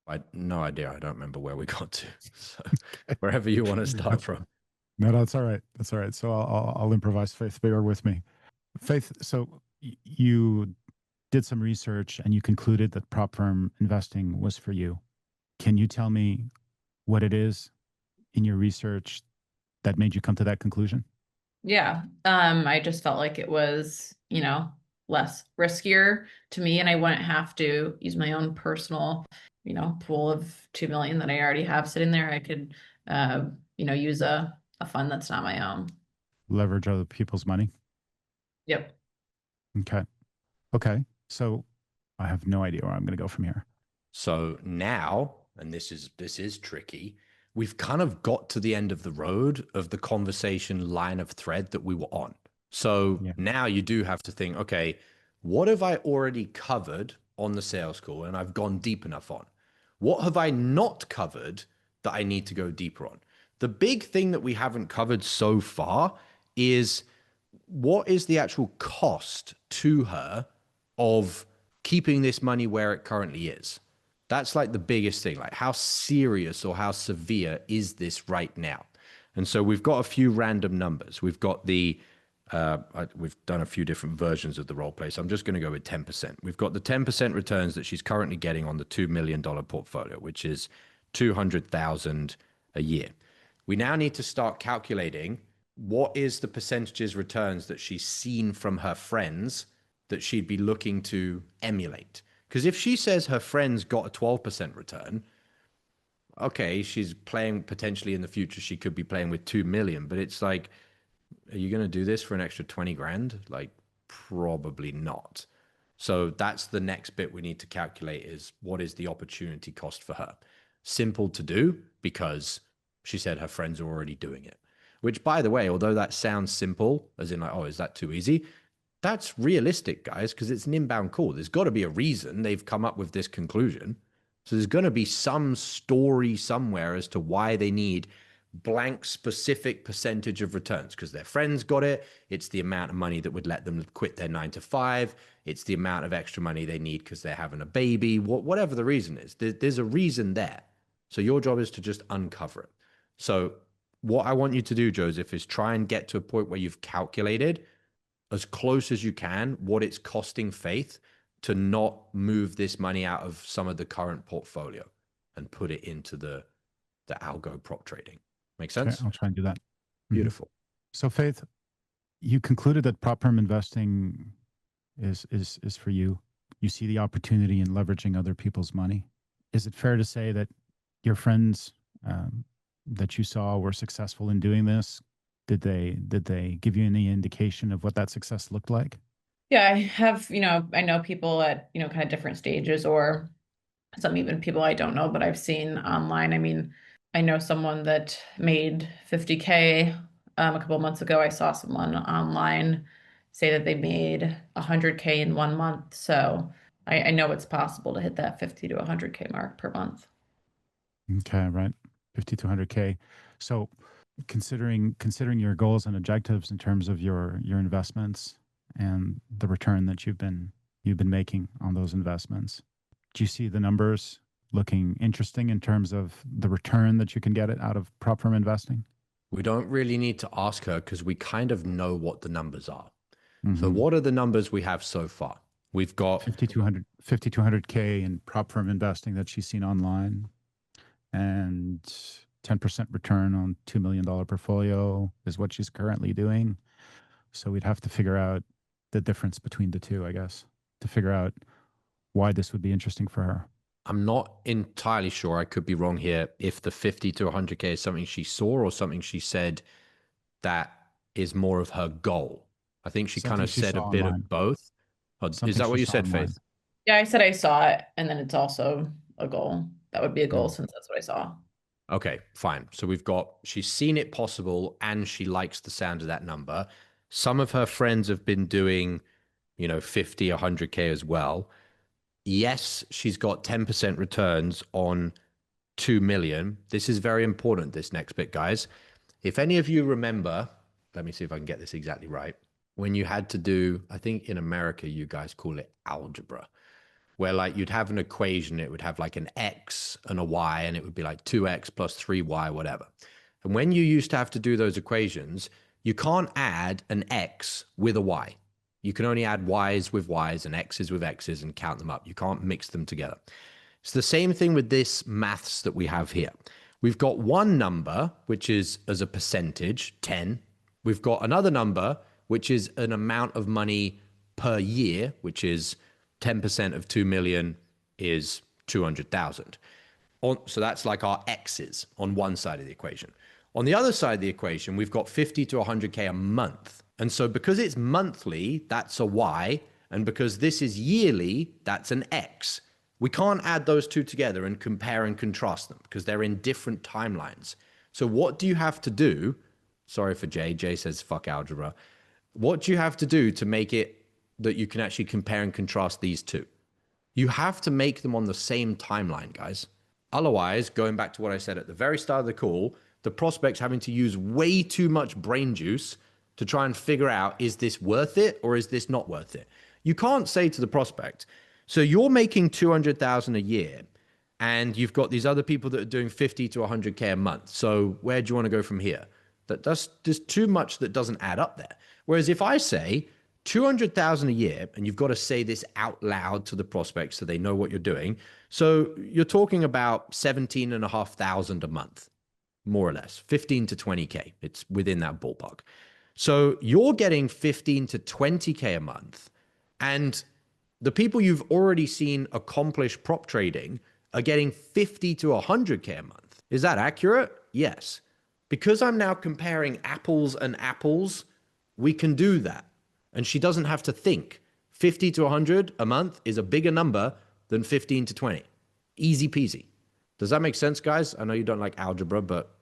Speaker 1: I no idea. I don't remember where we got to. So wherever you want to start from.
Speaker 2: No, that's all right. That's all right. So I'll improvise. Faith, bear with me. Faith, so you did some research and you concluded that prop firm investing was for you. Can you tell me what it is in your research that made you come to that conclusion?
Speaker 3: Yeah. I just felt like it was, less riskier to me, and I wouldn't have to use my own personal, pool of 2 million that I already have sitting there. I could, use a fund that's not my own.
Speaker 2: Leverage other people's money.
Speaker 3: Yep.
Speaker 2: Okay. Okay. So I have no idea where I'm going to go from here.
Speaker 1: So now, and this is tricky, we've kind of got to the end of the road of the conversation line of thread that we were on. So now you do have to think, okay, what have I already covered on the sales call and I've gone deep enough on? What have I not covered that I need to go deeper on? The big thing that we haven't covered so far is what is the actual cost to her of keeping this money where it currently is? That's like the biggest thing. Like, how serious or how severe is this right now? And so we've got a few random numbers. We've got we've done a few different versions of the role play. So I'm just going to go with 10%. We've got the 10% returns that she's currently getting on the $2 million portfolio, which is 200,000 a year. We now need to start calculating what is the percentages returns that she's seen from her friends that she'd be looking to emulate. Because if she says her friends got a 12% return, okay, she's playing potentially in the future, she could be playing with 2 million, but it's like, are you going to do this for an extra 20 grand? Like, probably not. So that's the next bit we need to calculate is what is the opportunity cost for her? Simple to do because she said her friends are already doing it. Which, by the way, although that sounds simple, as in like, oh, is that too easy? That's realistic, guys, because it's an inbound call. There's got to be a reason they've come up with this conclusion. So there's going to be some story somewhere as to why they need blank specific percentage of returns, because their friends got it. It's the amount of money that would let them quit their 9 to 5. It's the amount of extra money they need because they're having a baby, whatever the reason is. There's a reason there. So your job is to just uncover it. So what I want you to do, Joseph, is try and get to a point where you've calculated as close as you can what it's costing Faith to not move this money out of some of the current portfolio and put it into the algo prop trading. Make sense?
Speaker 2: Okay, I'll try and do that.
Speaker 1: Beautiful.
Speaker 2: So Faith, you concluded that prop firm investing is for you. You see the opportunity in leveraging other people's money. Is it fair to say that your friends that you saw were successful in doing this? Did they give you any indication of what that success looked like?
Speaker 3: Yeah, I have, I know people at, kind of different stages, or some even people I don't know, but I've seen online. I mean, I know someone that made 50K a couple of months ago. I saw someone online say that they made 100K in 1 month. So I know it's possible to hit that 50 to 100K mark per month.
Speaker 2: Okay, right. 50 to 100K. So considering your goals and objectives in terms of your investments and the return that you've been making on those investments, do you see the numbers looking interesting in terms of the return that you can get it out of prop firm investing?
Speaker 1: We don't really need to ask her because we kind of know what the numbers are. So what are the numbers we have so far? We've got
Speaker 2: 50 to 100K in prop firm investing that she's seen online, and 10% return on $2 million portfolio is what she's currently doing. So we'd have to figure out the difference between the two, I guess, to figure out why this would be interesting for her.
Speaker 1: I'm not entirely sure, I could be wrong here, if the 50 to 100K is something she saw or something she said that is more of her goal. I think she kind of said a bit of both. Is that what you said, Faith?
Speaker 3: Yeah, I said I saw it, and then it's also a goal. That would be a goal since that's what I saw.
Speaker 1: Okay, fine. So she's seen it possible and she likes the sound of that number. Some of her friends have been doing, 50, 100K as well. Yes, she's got 10% returns on 2 million. This is very important, this next bit, guys. If any of you remember, let me see if I can get this exactly right. When you had to do, I think in America, you guys call it algebra, where like you'd have an equation, it would have like an X and a Y, and it would be like 2X plus 3Y, whatever. And when you used to have to do those equations, you can't add an X with a Y. You can only add Y's with Y's and X's with X's and count them up. You can't mix them together. It's the same thing with this maths that we have here. We've got one number, which is as a percentage, 10. We've got another number, which is an amount of money per year, which is 10% of 2 million is 200,000. So that's like our X's on one side of the equation. On the other side of the equation, we've got 50 to 100K a month. And so because it's monthly, that's a Y. And because this is yearly, that's an X. We can't add those two together and compare and contrast them because they're in different timelines. So what do you have to do? Sorry for Jay. Jay says, fuck algebra. What do you have to do to make it that you can actually compare and contrast these two? You have to make them on the same timeline, guys. Otherwise, going back to what I said at the very start of the call, the prospect's having to use way too much brain juice to try and figure out, is this worth it or is this not worth it? You can't say to the prospect, so you're making 200,000 a year and you've got these other people that are doing 50 to 100K a month. So where do you want to go from here? There's too much that doesn't add up there. Whereas if I say 200,000 a year, and you've got to say this out loud to the prospect so they know what you're doing. So you're talking about 17,500 a month, more or less, 15 to 20K. It's within that ballpark. So you're getting 15 to 20K a month. And the people you've already seen accomplish prop trading are getting 50 to 100K a month. Is that accurate? Yes. Because I'm now comparing apples and apples, we can do that. And she doesn't have to think. 50 to 100 a month is a bigger number than 15 to 20. Easy peasy. Does that make sense, guys? I know you don't like algebra, but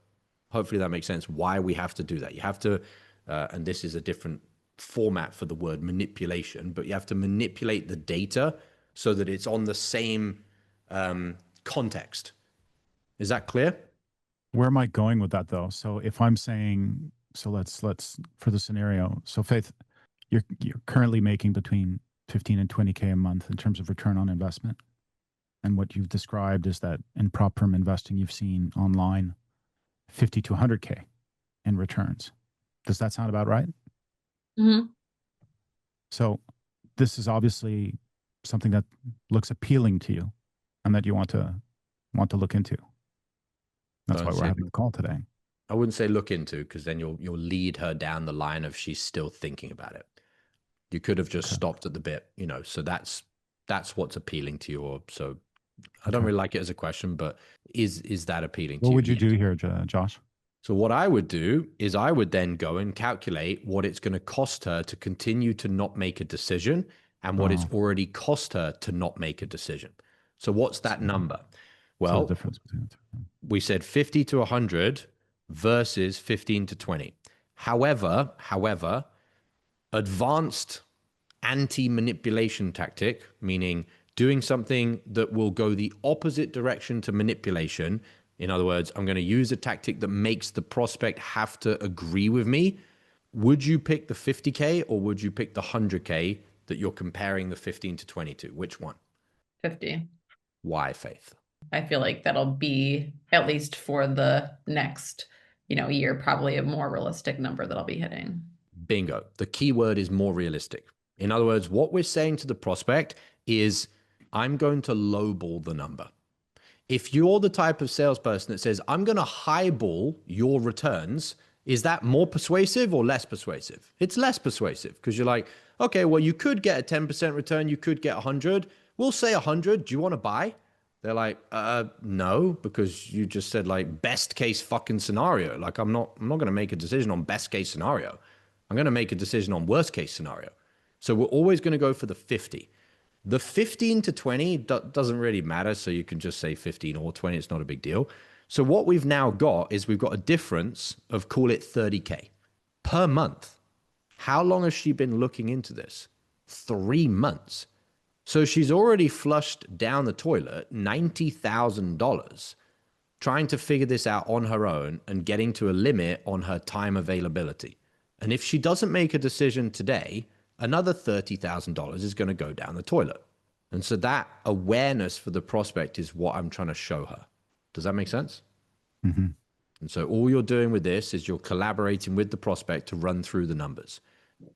Speaker 1: hopefully that makes sense why we have to do that. You have to, and this is a different format for the word manipulation, but you have to manipulate the data so that it's on the same context. Is that clear?
Speaker 2: Where am I going with that though? So if I'm saying, so let's for the scenario. So Faith, you're currently making between 15 and 20K a month in terms of return on investment. And what you've described is that in prop firm investing, you've seen online 50 to 100K in returns. Does that sound about right?
Speaker 3: Mm-hmm.
Speaker 2: So this is obviously something that looks appealing to you and that you want to look into. That's why we're having the call today.
Speaker 1: I wouldn't say look into, because then you'll lead her down the line of she's still thinking about it. You could have just stopped at the bit, so that's what's appealing to you. Or so I don't really like it as a question, but is that appealing to you?
Speaker 2: What would you do here, Josh?
Speaker 1: So what I would do is I would then go and calculate what it's going to cost her to continue to not make a decision and what it's already cost her to not make a decision. So what's that number? Well,
Speaker 2: the difference between the two.
Speaker 1: We said 50 to 100 versus 15 to 20. However, advanced anti-manipulation tactic, meaning doing something that will go the opposite direction to manipulation. In other words, I'm going to use a tactic that makes the prospect have to agree with me. Would you pick the 50K or would you pick the 100K that you're comparing the 15 to 20 to? Which one?
Speaker 3: 50.
Speaker 1: Why, Faith?
Speaker 3: I feel like that'll be, at least for the next, year, probably a more realistic number that I'll be hitting.
Speaker 1: Bingo. The key word is more realistic. In other words, what we're saying to the prospect is, I'm going to lowball the number. If you're the type of salesperson that says, I'm going to highball your returns, is that more persuasive or less persuasive? It's less persuasive because you're like, okay, well, you could get a 10% return. You could get 100. We'll say 100. Do you want to buy? They're like, no, because you just said like best case fucking scenario. Like I'm not going to make a decision on best case scenario. I'm going to make a decision on worst case scenario. So we're always going to go for the 50. The 15 to 20 doesn't really matter. So you can just say 15 or 20. It's not a big deal. So what we've now got is we've got a difference of, call it 30K per month. How long has she been looking into this? 3 months. So she's already flushed down the toilet $90,000 trying to figure this out on her own and getting to a limit on her time availability. And if she doesn't make a decision today, another $30,000 is going to go down the toilet. And so that awareness for the prospect is what I'm trying to show her. Does that make sense?
Speaker 2: Mm-hmm.
Speaker 1: And so all you're doing with this is you're collaborating with the prospect to run through the numbers.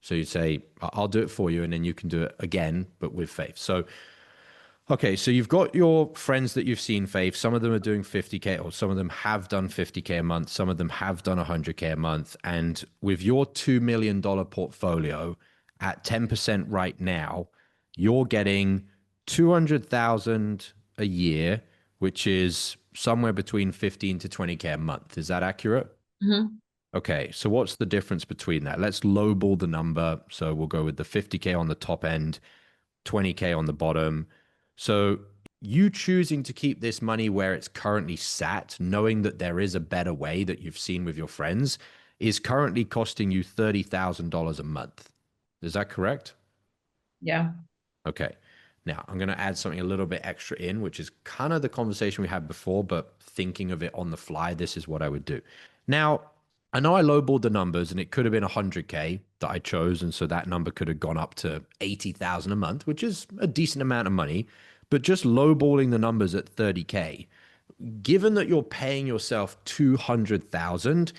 Speaker 1: So you say, I'll do it for you, and then you can do it again, but with Faith. So, Okay, so you've got your friends that you've seen, Faith. Some of them are doing 50K, or some of them have done 50K a month. Some of them have done 100K a month. And with your $2 million portfolio at 10% right now, you're getting 200,000 a year, which is somewhere between 15 to 20K a month. Is that accurate?
Speaker 3: Mm-hmm.
Speaker 1: Okay, so what's the difference between that? Let's lowball the number. So we'll go with the 50K on the top end, 20K on the bottom. So you choosing to keep this money where it's currently sat, knowing that there is a better way that you've seen with your friends, is currently costing you $30,000 a month. Is that correct?
Speaker 3: Yeah.
Speaker 1: Okay. Now I'm going to add something a little bit extra in, which is kind of the conversation we had before, but thinking of it on the fly, this is what I would do. Now, I know I lowballed the numbers and it could have been 100K that I chose. And so that number could have gone up to 80,000 a month, which is a decent amount of money. But just lowballing the numbers at 30K, given that you're paying yourself 200,000,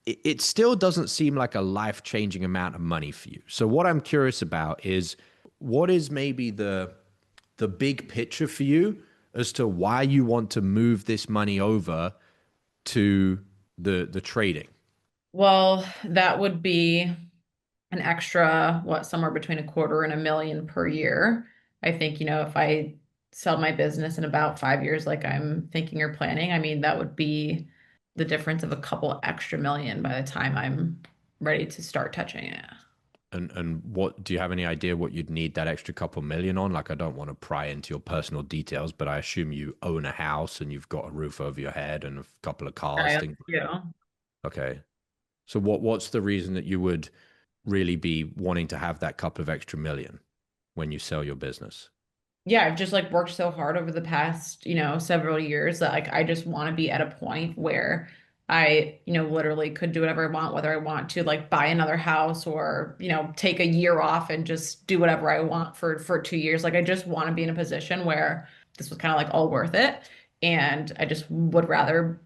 Speaker 1: it still doesn't seem like a life-changing amount of money for you. So what I'm curious about is what is maybe the big picture for you as to why you want to move this money over to the trading?
Speaker 3: Well, that would be an extra, what, somewhere between a quarter and $1 million per year. I think, if I sell my business in about 5 years, like I'm thinking or planning, I mean, that would be the difference of a couple extra million by the time I'm ready to start touching it.
Speaker 1: And what do you have any idea what you'd need that extra couple million on? Like, I don't want to pry into your personal details, but I assume you own a house and you've got a roof over your head and a couple of cars.
Speaker 3: Yeah.
Speaker 1: Okay. So what's the reason that you would really be wanting to have that couple of extra million when you sell your business?
Speaker 3: Yeah, I've just like worked so hard over the past, several years that like I just want to be at a point where I, literally could do whatever I want, whether I want to like buy another house or, take a year off and just do whatever I want for 2 years. Like I just want to be in a position where this was kind of like all worth it. And I just would rather,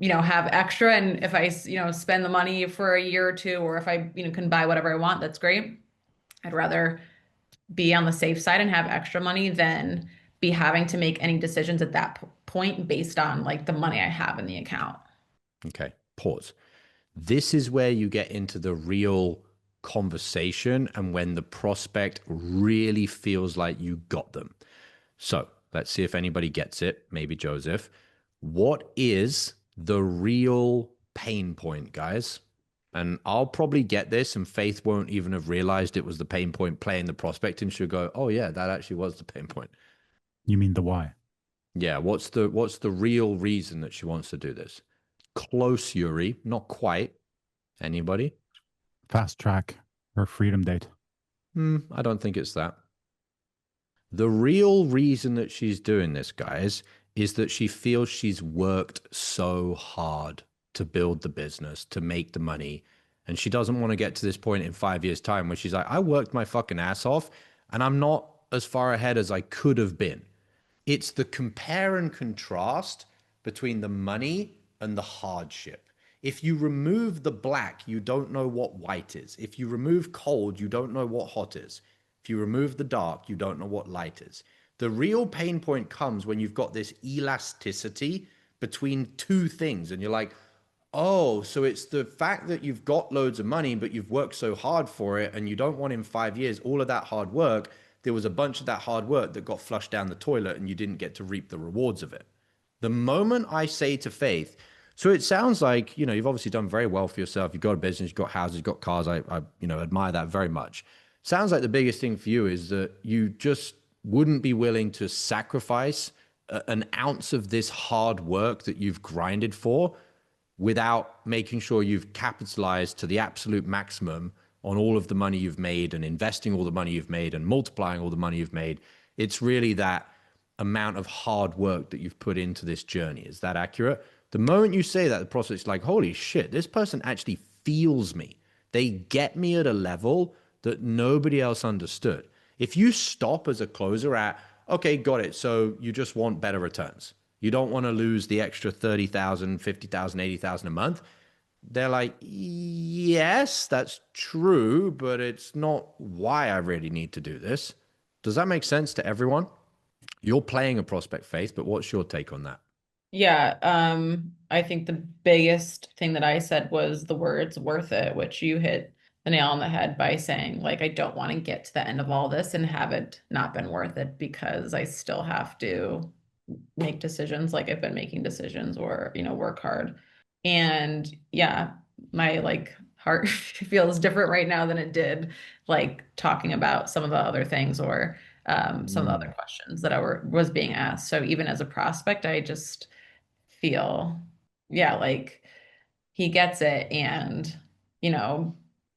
Speaker 3: have extra. And if I, spend the money for a year or two, or if I, can buy whatever I want, that's great. I'd rather be on the safe side and have extra money than be having to make any decisions at that point based on like the money I have in the account.
Speaker 1: Okay, pause. This is where you get into the real conversation and when the prospect really feels like you got them. So let's see if anybody gets it. Maybe Joseph. What is the real pain point, guys? And I'll probably get this, and Faith won't even have realized it was the pain point playing the prospect, and she'll go, "Oh yeah, that actually was the pain point."
Speaker 2: You mean the why?
Speaker 1: Yeah. What's the real reason that she wants to do this? Close, Yuri. Not quite. Anybody?
Speaker 2: Fast track or freedom date?
Speaker 1: I don't think it's that. The real reason that she's doing this, guys, is that she feels she's worked so hard to build the business, to make the money. And she doesn't want to get to this point in 5 years' time where she's like, I worked my fucking ass off and I'm not as far ahead as I could have been. It's the compare and contrast between the money and the hardship. If you remove the black, you don't know what white is. If you remove cold, you don't know what hot is. If you remove the dark, you don't know what light is. The real pain point comes when you've got this elasticity between two things and you're like, oh, so it's the fact that you've got loads of money, but you've worked so hard for it and you don't want in 5 years, all of that hard work, there was a bunch of that hard work that got flushed down the toilet and you didn't get to reap the rewards of it. The moment I say to Faith, so it sounds like, you've obviously done very well for yourself. You've got a business, you've got houses, you've got cars. I admire that very much. Sounds like the biggest thing for you is that you just wouldn't be willing to sacrifice an ounce of this hard work that you've grinded for without making sure you've capitalized to the absolute maximum on all of the money you've made and investing all the money you've made and multiplying all the money you've made. It's really that amount of hard work that you've put into this journey. Is that accurate? The moment you say that, the prospect's like, holy shit, this person actually feels me. They get me at a level that nobody else understood. If you stop as a closer at, okay, got it. So you just want better returns. You don't want to lose the extra 30,000, 50,000, 80,000 a month. They're like, yes, that's true, but it's not why I really need to do this. Does that make sense to everyone? You're playing a prospect, Faith, but what's your take on that?
Speaker 3: Yeah, I think the biggest thing that I said was the words worth it, which you hit the nail on the head by saying, like, I don't want to get to the end of all this and have it not been worth it because I still have to make decisions like I've been making decisions or, work hard. And yeah, my like heart feels different right now than it did like talking about some of the other things or some of the other questions that was being asked. So even as a prospect, I just feel, yeah, like he gets it. And, you know,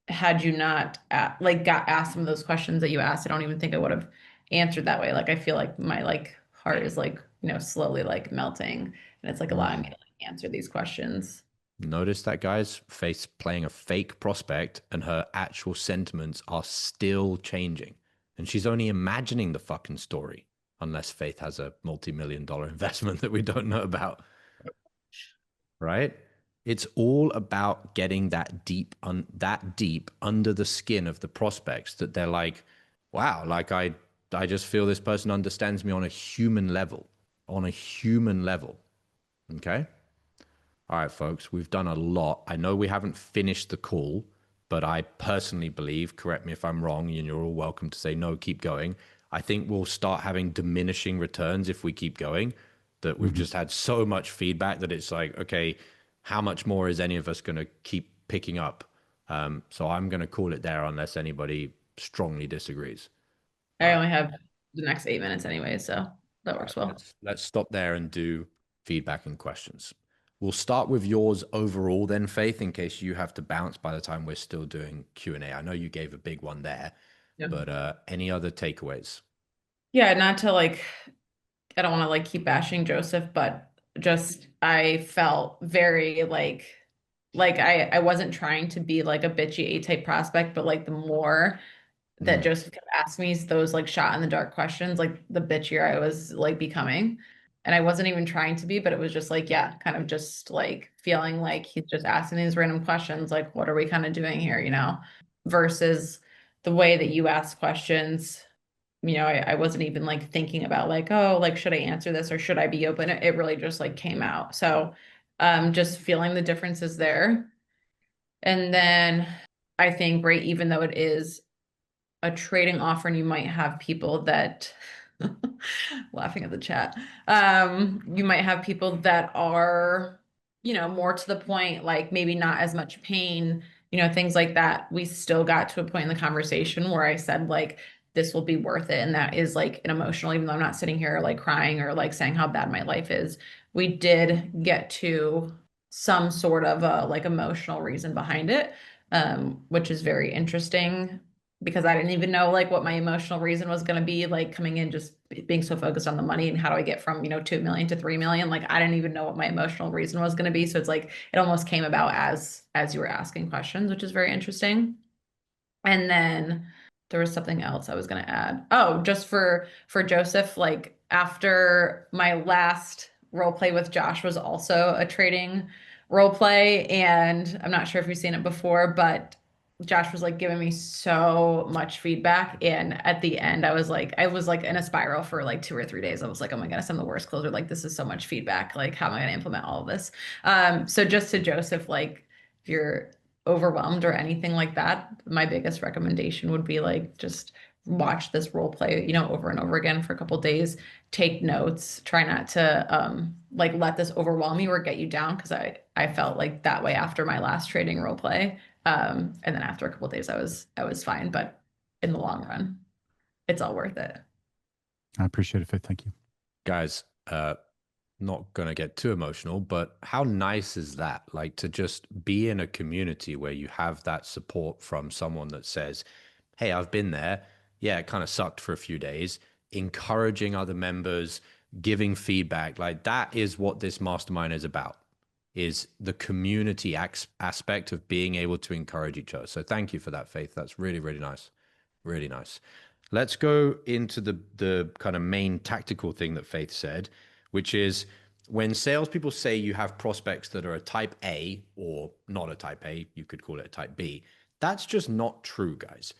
Speaker 3: had you not like got asked some of those questions that you asked, I don't even think I would have answered that way. Like, I feel like my like heart is like, slowly like melting and it's like allowing me to like answer these questions.
Speaker 1: Notice that, guys. Faith's playing a fake prospect and her actual sentiments are still changing. And she's only imagining the fucking story, unless Faith has a multi-million-dollar investment that we don't know about. Right? It's all about getting that deep under the skin of the prospects that they're like, wow, like I just feel this person understands me on a human level, Okay. All right, folks, we've done a lot. I know we haven't finished the call, but I personally believe, correct me if I'm wrong, and you're all welcome to say, no, keep going. I think we'll start having diminishing returns if we keep going, that we've just had so much feedback that it's like, okay, how much more is any of us going to keep picking up? So I'm going to call it there unless anybody strongly disagrees.
Speaker 3: I only have the next 8 minutes anyway, so that works well.
Speaker 1: Let's stop there and do feedback and questions. We'll start with yours overall then, Faith, in case you have to bounce by the time we're still doing Q&A. I know you gave a big one there, but any other takeaways?
Speaker 3: Yeah, not to like, I don't want to like keep bashing Joseph, but just I felt very like I wasn't trying to be like a bitchy A-type prospect, but like the more that Joseph kept asking me those like shot in the dark questions, like the bitchier I was like becoming. And I wasn't even trying to be, but it was just like, yeah, kind of just like feeling like he's just asking these random questions, like, what are we kind of doing here, versus the way that you ask questions. I wasn't even like thinking about like, oh, like, should I answer this or should I be open? It really just like came out. So just feeling the differences there. And then I think, right, even though it is a trading offer and you might have people that laughing at the chat, you might have people that are, more to the point, like maybe not as much pain, things like that. We still got to a point in the conversation where I said like, this will be worth it. And that is like an emotional, even though I'm not sitting here like crying or like saying how bad my life is, we did get to some sort of a like emotional reason behind it, which is very interesting because I didn't even know like what my emotional reason was going to be, like coming in just being so focused on the money and how do I get from 2 million to 3 million. Like I didn't even know what my emotional reason was going to be, so it's like it almost came about as you were asking questions, which is very interesting. And then there was something else I was going to add. Oh, just for Joseph, like after my last role play with Josh was also a trading role play, and I'm not sure if you've seen it before, but Josh was like giving me so much feedback, and at the end I was like in a spiral for like 2 or 3 days. I was like, oh my goodness, I'm the worst closer. Like this is so much feedback. Like how am I going to implement all of this? So just to Joseph, like if you're overwhelmed or anything like that, my biggest recommendation would be like just watch this role play, over and over again for a couple days, take notes, try not to like let this overwhelm you or get you down, because I felt like that way after my last trading role play. And then after a couple days I was fine, but in the long run, it's all worth it.
Speaker 2: I appreciate it, Faith. Thank you.
Speaker 1: Guys, not going to get too emotional, but how nice is that? Like to just be in a community where you have that support from someone that says, hey, I've been there. Yeah, it kind of sucked for a few days. Encouraging other members, giving feedback. Like that is what this mastermind is about, is the community aspect of being able to encourage each other. So thank you for that, Faith. That's really, really nice. Really nice. Let's go into the kind of main tactical thing that Faith said, which is when salespeople say you have prospects that are a type A or not a type A, you could call it a type B. That's just not true, guys,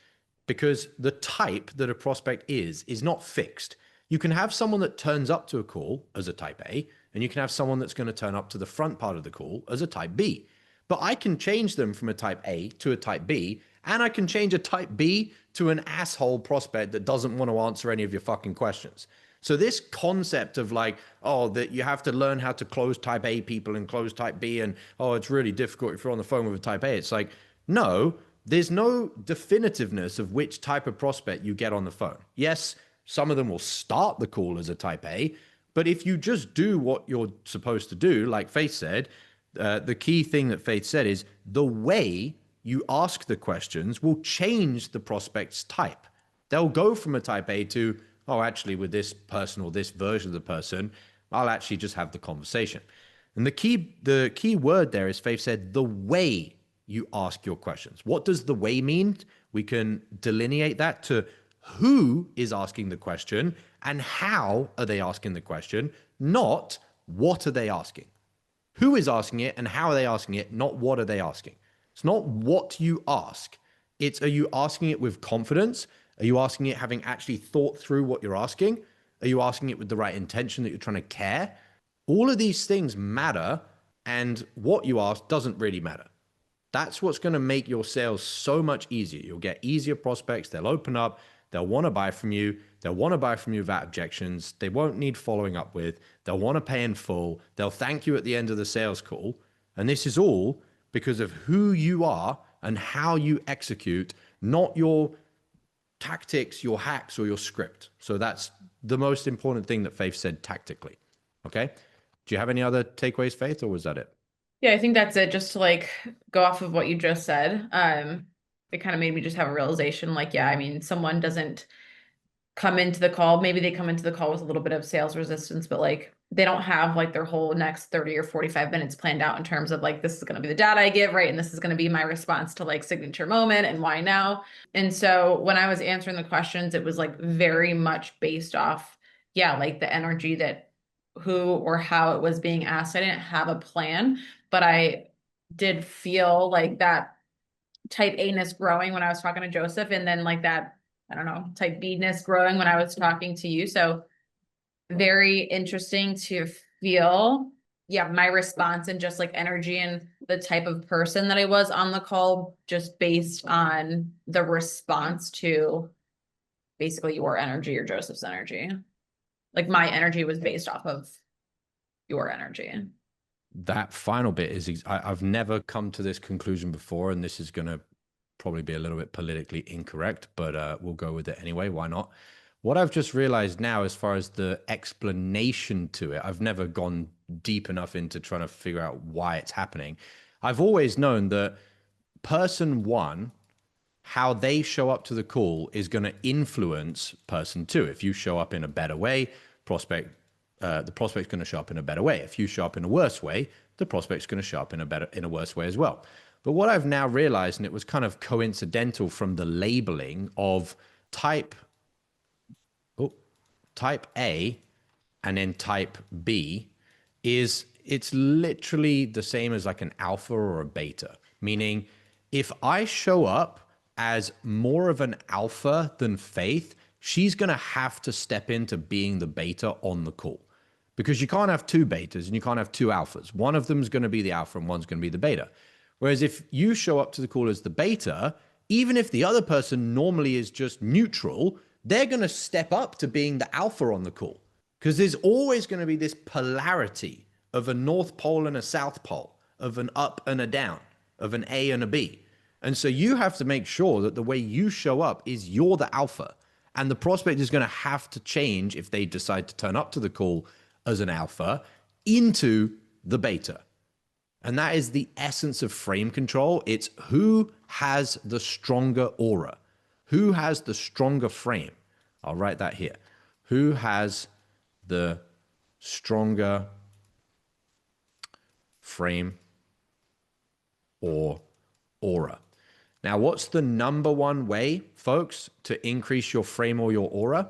Speaker 1: because the type that a prospect is not fixed. You can have someone that turns up to a call as a type A, and you can have someone that's going to turn up to the front part of the call as a type B. But I can change them from a type A to a type B, and I can change a type B to an asshole prospect that doesn't want to answer any of your fucking questions. So this concept of like, oh, that you have to learn how to close type A people and close type B, and oh, it's really difficult if you're on the phone with a type A. It's like, no, there's no definitiveness of which type of prospect you get on the phone. Yes, some of them will start the call as a type A, but if you just do what you're supposed to do, like Faith said, the key thing that Faith said is the way you ask the questions will change the prospect's type. They'll go from a type A to, oh, actually, with this person or this version of the person, I'll actually just have the conversation. And the key word there is, Faith said, the way you ask your questions. What does the way mean? We can delineate that to who is asking the question and how are they asking the question, not what are they asking. Who is asking it and how are they asking it, not what are they asking. It's not what you ask. It's, are you asking it with confidence? Are you asking it having actually thought through what you're asking? Are you asking it with the right intention that you're trying to care? All of these things matter, and what you ask doesn't really matter. That's what's going to make your sales so much easier. You'll get easier prospects. They'll open up. They'll want to buy from you. They'll want to buy from you without objections. They won't need following up with. They'll want to pay in full. They'll thank you at the end of the sales call. And this is all because of who you are and how you execute, not your tactics, your hacks, or your script. So that's the most important thing that Faith said tactically. Okay. Do you have any other takeaways, Faith, or was that it?
Speaker 3: Yeah, I think that's it. Just to like go off of what you just said. It kind of made me just have a realization like, yeah, I mean, someone doesn't come into the call. Maybe they come into the call with a little bit of sales resistance, but like they don't have like their whole next 30 or 45 minutes planned out in terms of like, this is going to be the data I give, right? And this is going to be my response to like signature moment and why now. And so when I was answering the questions, it was like very much based off, yeah, like the energy that who or how it was being asked. I didn't have a plan, but I did feel like that type A-ness growing when I was talking to Joseph, and then like that, I don't know, type B-ness growing when I was talking to you. So very interesting to feel, yeah, my response and just like energy and the type of person that I was on the call, just based on the response to basically your energy or Joseph's energy. Like my energy was based off of your energy.
Speaker 1: That final bit is, I've never come to this conclusion before, and this is going to probably be a little bit politically incorrect, but we'll go with it anyway. Why not? What I've just realized now, as far as the explanation to it, I've never gone deep enough into trying to figure out why it's happening. I've always known that person one, how they show up to the call is going to influence person two. If you show up in a better way, the prospect's going to show up in a better way. If you show up in a worse way, the prospect's going to show up in a worse way as well. But what I've now realized, and it was kind of coincidental from the labeling of type A and then type B, is it's literally the same as like an alpha or a beta. Meaning, if I show up as more of an alpha than Faith, she's going to have to step into being the beta on the call. Because you can't have two betas and you can't have two alphas. One of them is going to be the alpha and one's going to be the beta. Whereas if you show up to the call as the beta, even if the other person normally is just neutral, they're going to step up to being the alpha on the call. Because there's always going to be this polarity of a North Pole and a South Pole, of an up and a down, of an A and a B. And so you have to make sure that the way you show up is you're the alpha. And the prospect is going to have to change, if they decide to turn up to the call as an alpha, into the beta. And that is the essence of frame control. It's who has the stronger aura, who has the stronger frame. I'll write that here. Who has the stronger frame or aura? Now, what's the number one way, folks, to increase your frame or your aura?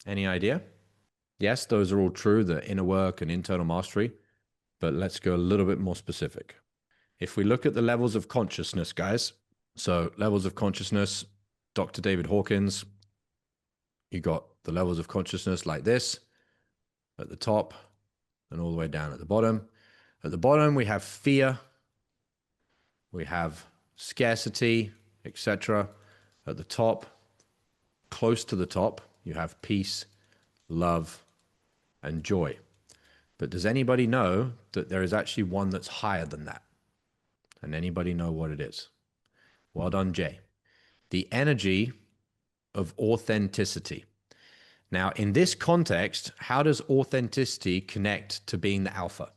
Speaker 1: Any idea? Yes, those are all true, the inner work and internal mastery, but let's go a little bit more specific. If we look at the levels of consciousness, guys, so levels of consciousness, Dr. David Hawkins, You got the levels of consciousness like this at the top and all the way down at the bottom. At the bottom, we have fear, we have scarcity, etc. At the top, close to the top, you have peace, love, and joy. But does anybody know that there is actually one that's higher than that? And anybody know what it is? Well done, Jay. The energy of authenticity. Now, in this context, how does authenticity connect to being the alpha?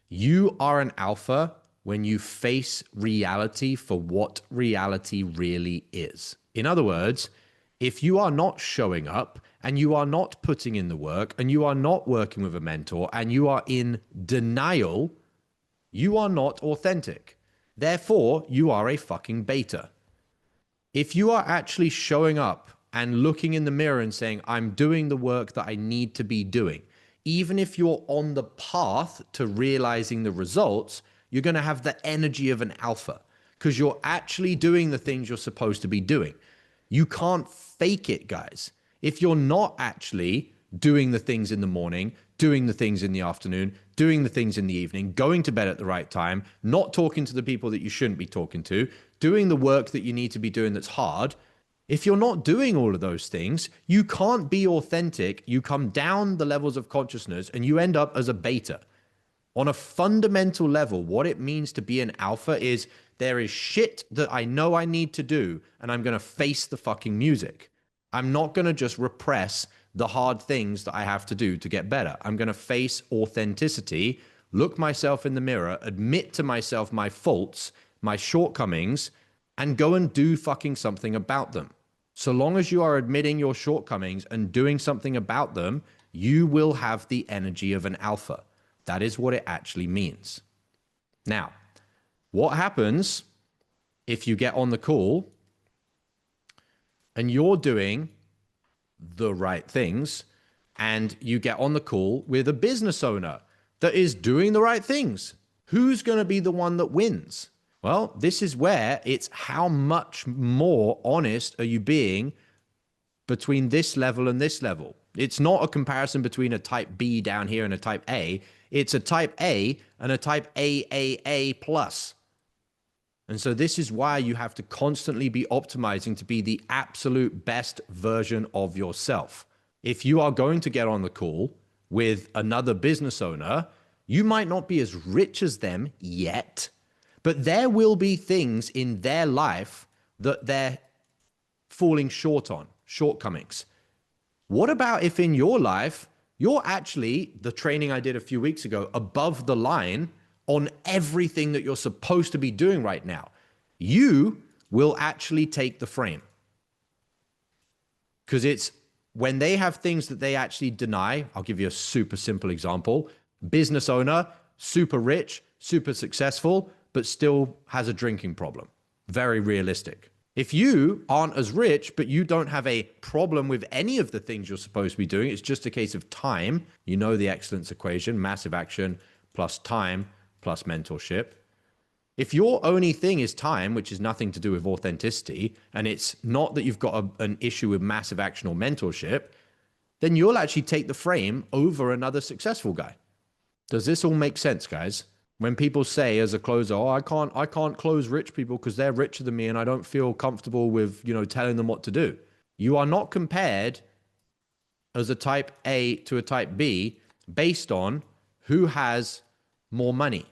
Speaker 1: You are an alpha when you face reality for what reality really is. In other words, if you are not showing up and you are not putting in the work and you are not working with a mentor and you are in denial, you are not authentic. Therefore, you are a fucking beta. If you are actually showing up and looking in the mirror and saying, I'm doing the work that I need to be doing, even if you're on the path to realizing the results, you're going to have the energy of an alpha because you're actually doing the things you're supposed to be doing. You can't fake it, guys. If you're not actually doing the things in the morning, doing the things in the afternoon, doing the things in the evening, going to bed at the right time, not talking to the people that you shouldn't be talking to, doing the work that you need to be doing that's hard. If you're not doing all of those things, you can't be authentic. You come down the levels of consciousness and you end up as a beta. On a fundamental level, what it means to be an alpha is there is shit that I know I need to do, and I'm going to face the fucking music. I'm not going to just repress the hard things that I have to do to get better. I'm going to face authenticity, look myself in the mirror, admit to myself my faults, my shortcomings, and go and do fucking something about them. So long as you are admitting your shortcomings and doing something about them, you will have the energy of an alpha. That is what it actually means. Now, what happens if you get on the call and you're doing the right things and you get on the call with a business owner that is doing the right things? Who's going to be the one that wins? Well, this is where it's how much more honest are you being between this level and this level. It's not a comparison between a type B down here and a type A. It's a type A and a type AAA plus. And so this is why you have to constantly be optimizing to be the absolute best version of yourself. If you are going to get on the call with another business owner, you might not be as rich as them yet, but there will be things in their life that they're falling short on, shortcomings. What about if in your life, you're actually, the training I did a few weeks ago, above the line on everything that you're supposed to be doing right now? You will actually take the frame. Because it's when they have things that they actually deny. I'll give you a super simple example. Business owner, super rich, super successful, but still has a drinking problem. Very realistic. If you aren't as rich, but you don't have a problem with any of the things you're supposed to be doing, it's just a case of time. You know the excellence equation, massive action plus time plus mentorship. If your only thing is time, which is nothing to do with authenticity, and it's not that you've got an issue with massive action or mentorship, then you'll actually take the frame over another successful guy. Does this all make sense, guys? When people say as a closer, oh, I can't close rich people because they're richer than me and I don't feel comfortable with, telling them what to do. You are not compared as a type A to a type B based on who has more money.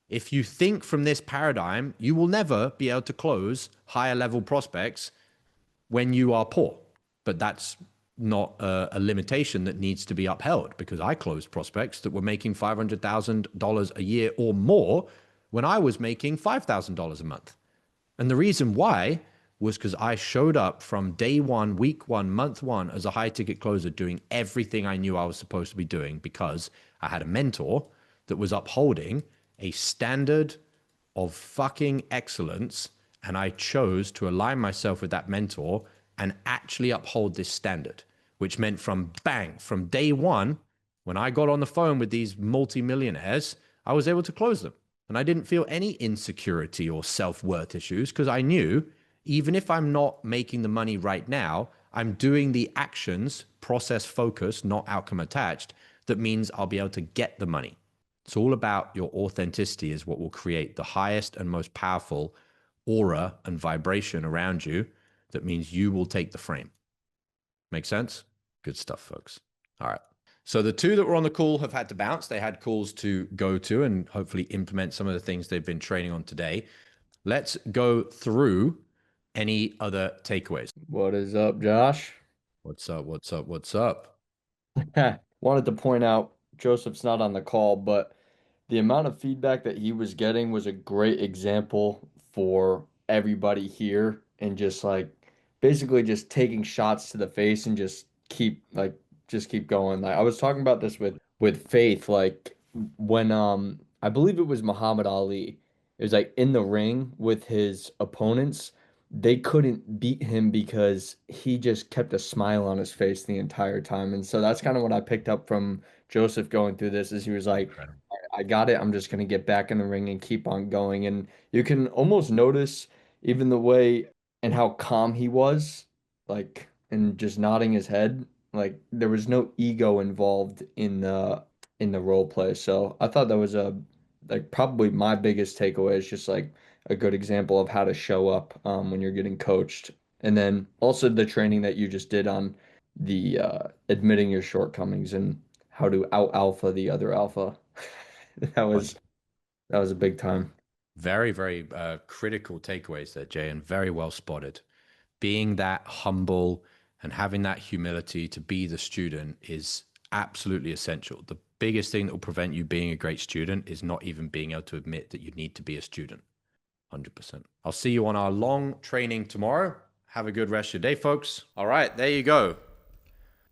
Speaker 1: If you think from this paradigm, you will never be able to close higher level prospects when you are poor. But that's not a limitation that needs to be upheld, because I closed prospects that were making $500,000 a year or more when I was making $5,000 a month. And the reason why was because I showed up from day one, week one, month one as a high ticket closer, doing everything I knew I was supposed to be doing, because I had a mentor that was upholding a standard of fucking excellence. And I chose to align myself with that mentor and actually uphold this standard, which meant from day one, when I got on the phone with these multimillionaires, I was able to close them. And I didn't feel any insecurity or self-worth issues, because I knew even if I'm not making the money right now, I'm doing the actions, process focused, not outcome attached. That means I'll be able to get the money. It's all about your authenticity is what will create the highest and most powerful aura and vibration around you. That means you will take the frame. Make sense? Good stuff, folks. All right. So the two that were on the call have had to bounce. They had calls to go to and hopefully implement some of the things they've been training on today. Let's go through any other takeaways.
Speaker 5: What is up, Josh?
Speaker 1: What's up? What's up? What's up?
Speaker 5: Wanted to point out Joseph's not on the call, but the amount of feedback that he was getting was a great example for everybody here, and just like basically just taking shots to the face and just keep going. Like I was talking about this with Faith, like when I believe it was Muhammad Ali. It was like in the ring with his opponents. They couldn't beat him because he just kept a smile on his face the entire time. And so that's kind of what I picked up from Joseph going through this, is he was like, I got it. I'm just going to get back in the ring and keep on going. And you can almost notice even the way and how calm he was, like, and just nodding his head. Like there was no ego involved in the role play. So I thought that was probably my biggest takeaway, is just like a good example of how to show up when you're getting coached. And then also the training that you just did on the admitting your shortcomings and how to out alpha the other alpha. That was a big time.
Speaker 1: Very, very critical takeaways there, Jay, and very well spotted. Being that humble and having that humility to be the student is absolutely essential. The biggest thing that will prevent you being a great student is not even being able to admit that you need to be a student. 100%. I'll see you on our long training tomorrow. Have a good rest of your day, folks. All right, there you go.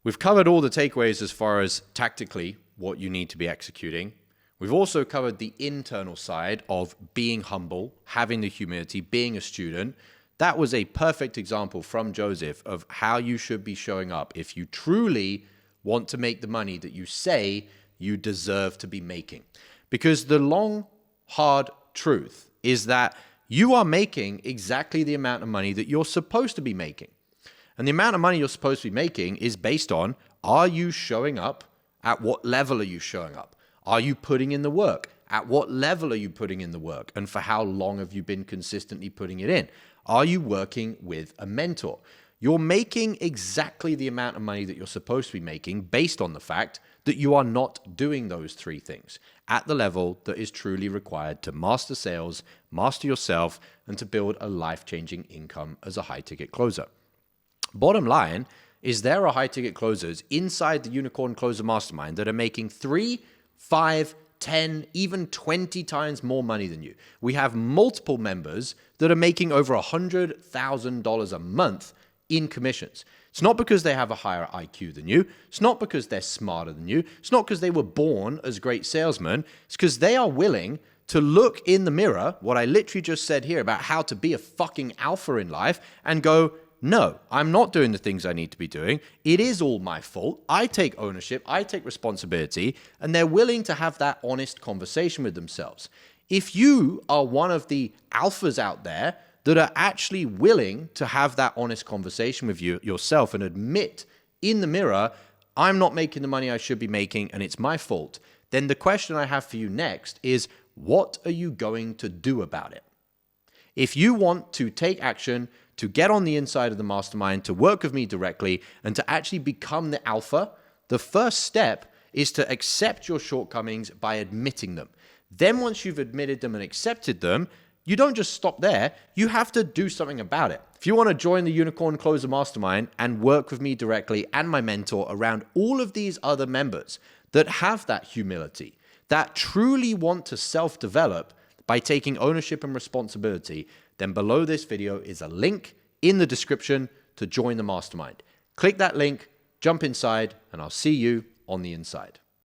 Speaker 1: We've covered all the takeaways as far as tactically what you need to be executing. We've also covered the internal side of being humble, having the humility, being a student. That was a perfect example from Joseph of how you should be showing up if you truly want to make the money that you say you deserve to be making. Because the long, hard truth is that you are making exactly the amount of money that you're supposed to be making. And the amount of money you're supposed to be making is based on, are you showing up? At what level are you showing up? Are you putting in the work? At what level are you putting in the work? And for how long have you been consistently putting it in? Are you working with a mentor? You're making exactly the amount of money that you're supposed to be making based on the fact that you are not doing those three things at the level that is truly required to master sales, master yourself, and to build a life-changing income as a high-ticket closer. Bottom line is there are high-ticket closers inside the Unicorn Closer Mastermind that are making 3, 5, 10, even 20 times more money than you. We have multiple members that are making over $100,000 a month in commissions. It's not because they have a higher IQ than you. It's not because they're smarter than you. It's not because they were born as great salesmen. It's because they are willing to look in the mirror, what I literally just said here about how to be a fucking alpha in life, and go, no, I'm not doing the things I need to be doing. It is all my fault. I take ownership. I take responsibility. And they're willing to have that honest conversation with themselves. If you are one of the alphas out there that are actually willing to have that honest conversation with yourself and admit in the mirror, I'm not making the money I should be making and it's my fault, then the question I have for you next is, what are you going to do about it? If you want to take action, to get on the inside of the mastermind, to work with me directly, and to actually become the alpha, the first step is to accept your shortcomings by admitting them. Then once you've admitted them and accepted them, you don't just stop there. You have to do something about it. If you want to join the Unicorn Closer Mastermind and work with me directly and my mentor around all of these other members that have that humility, that truly want to self-develop by taking ownership and responsibility, then below this video is a link in the description to join the mastermind. Click that link, jump inside, and I'll see you on the inside.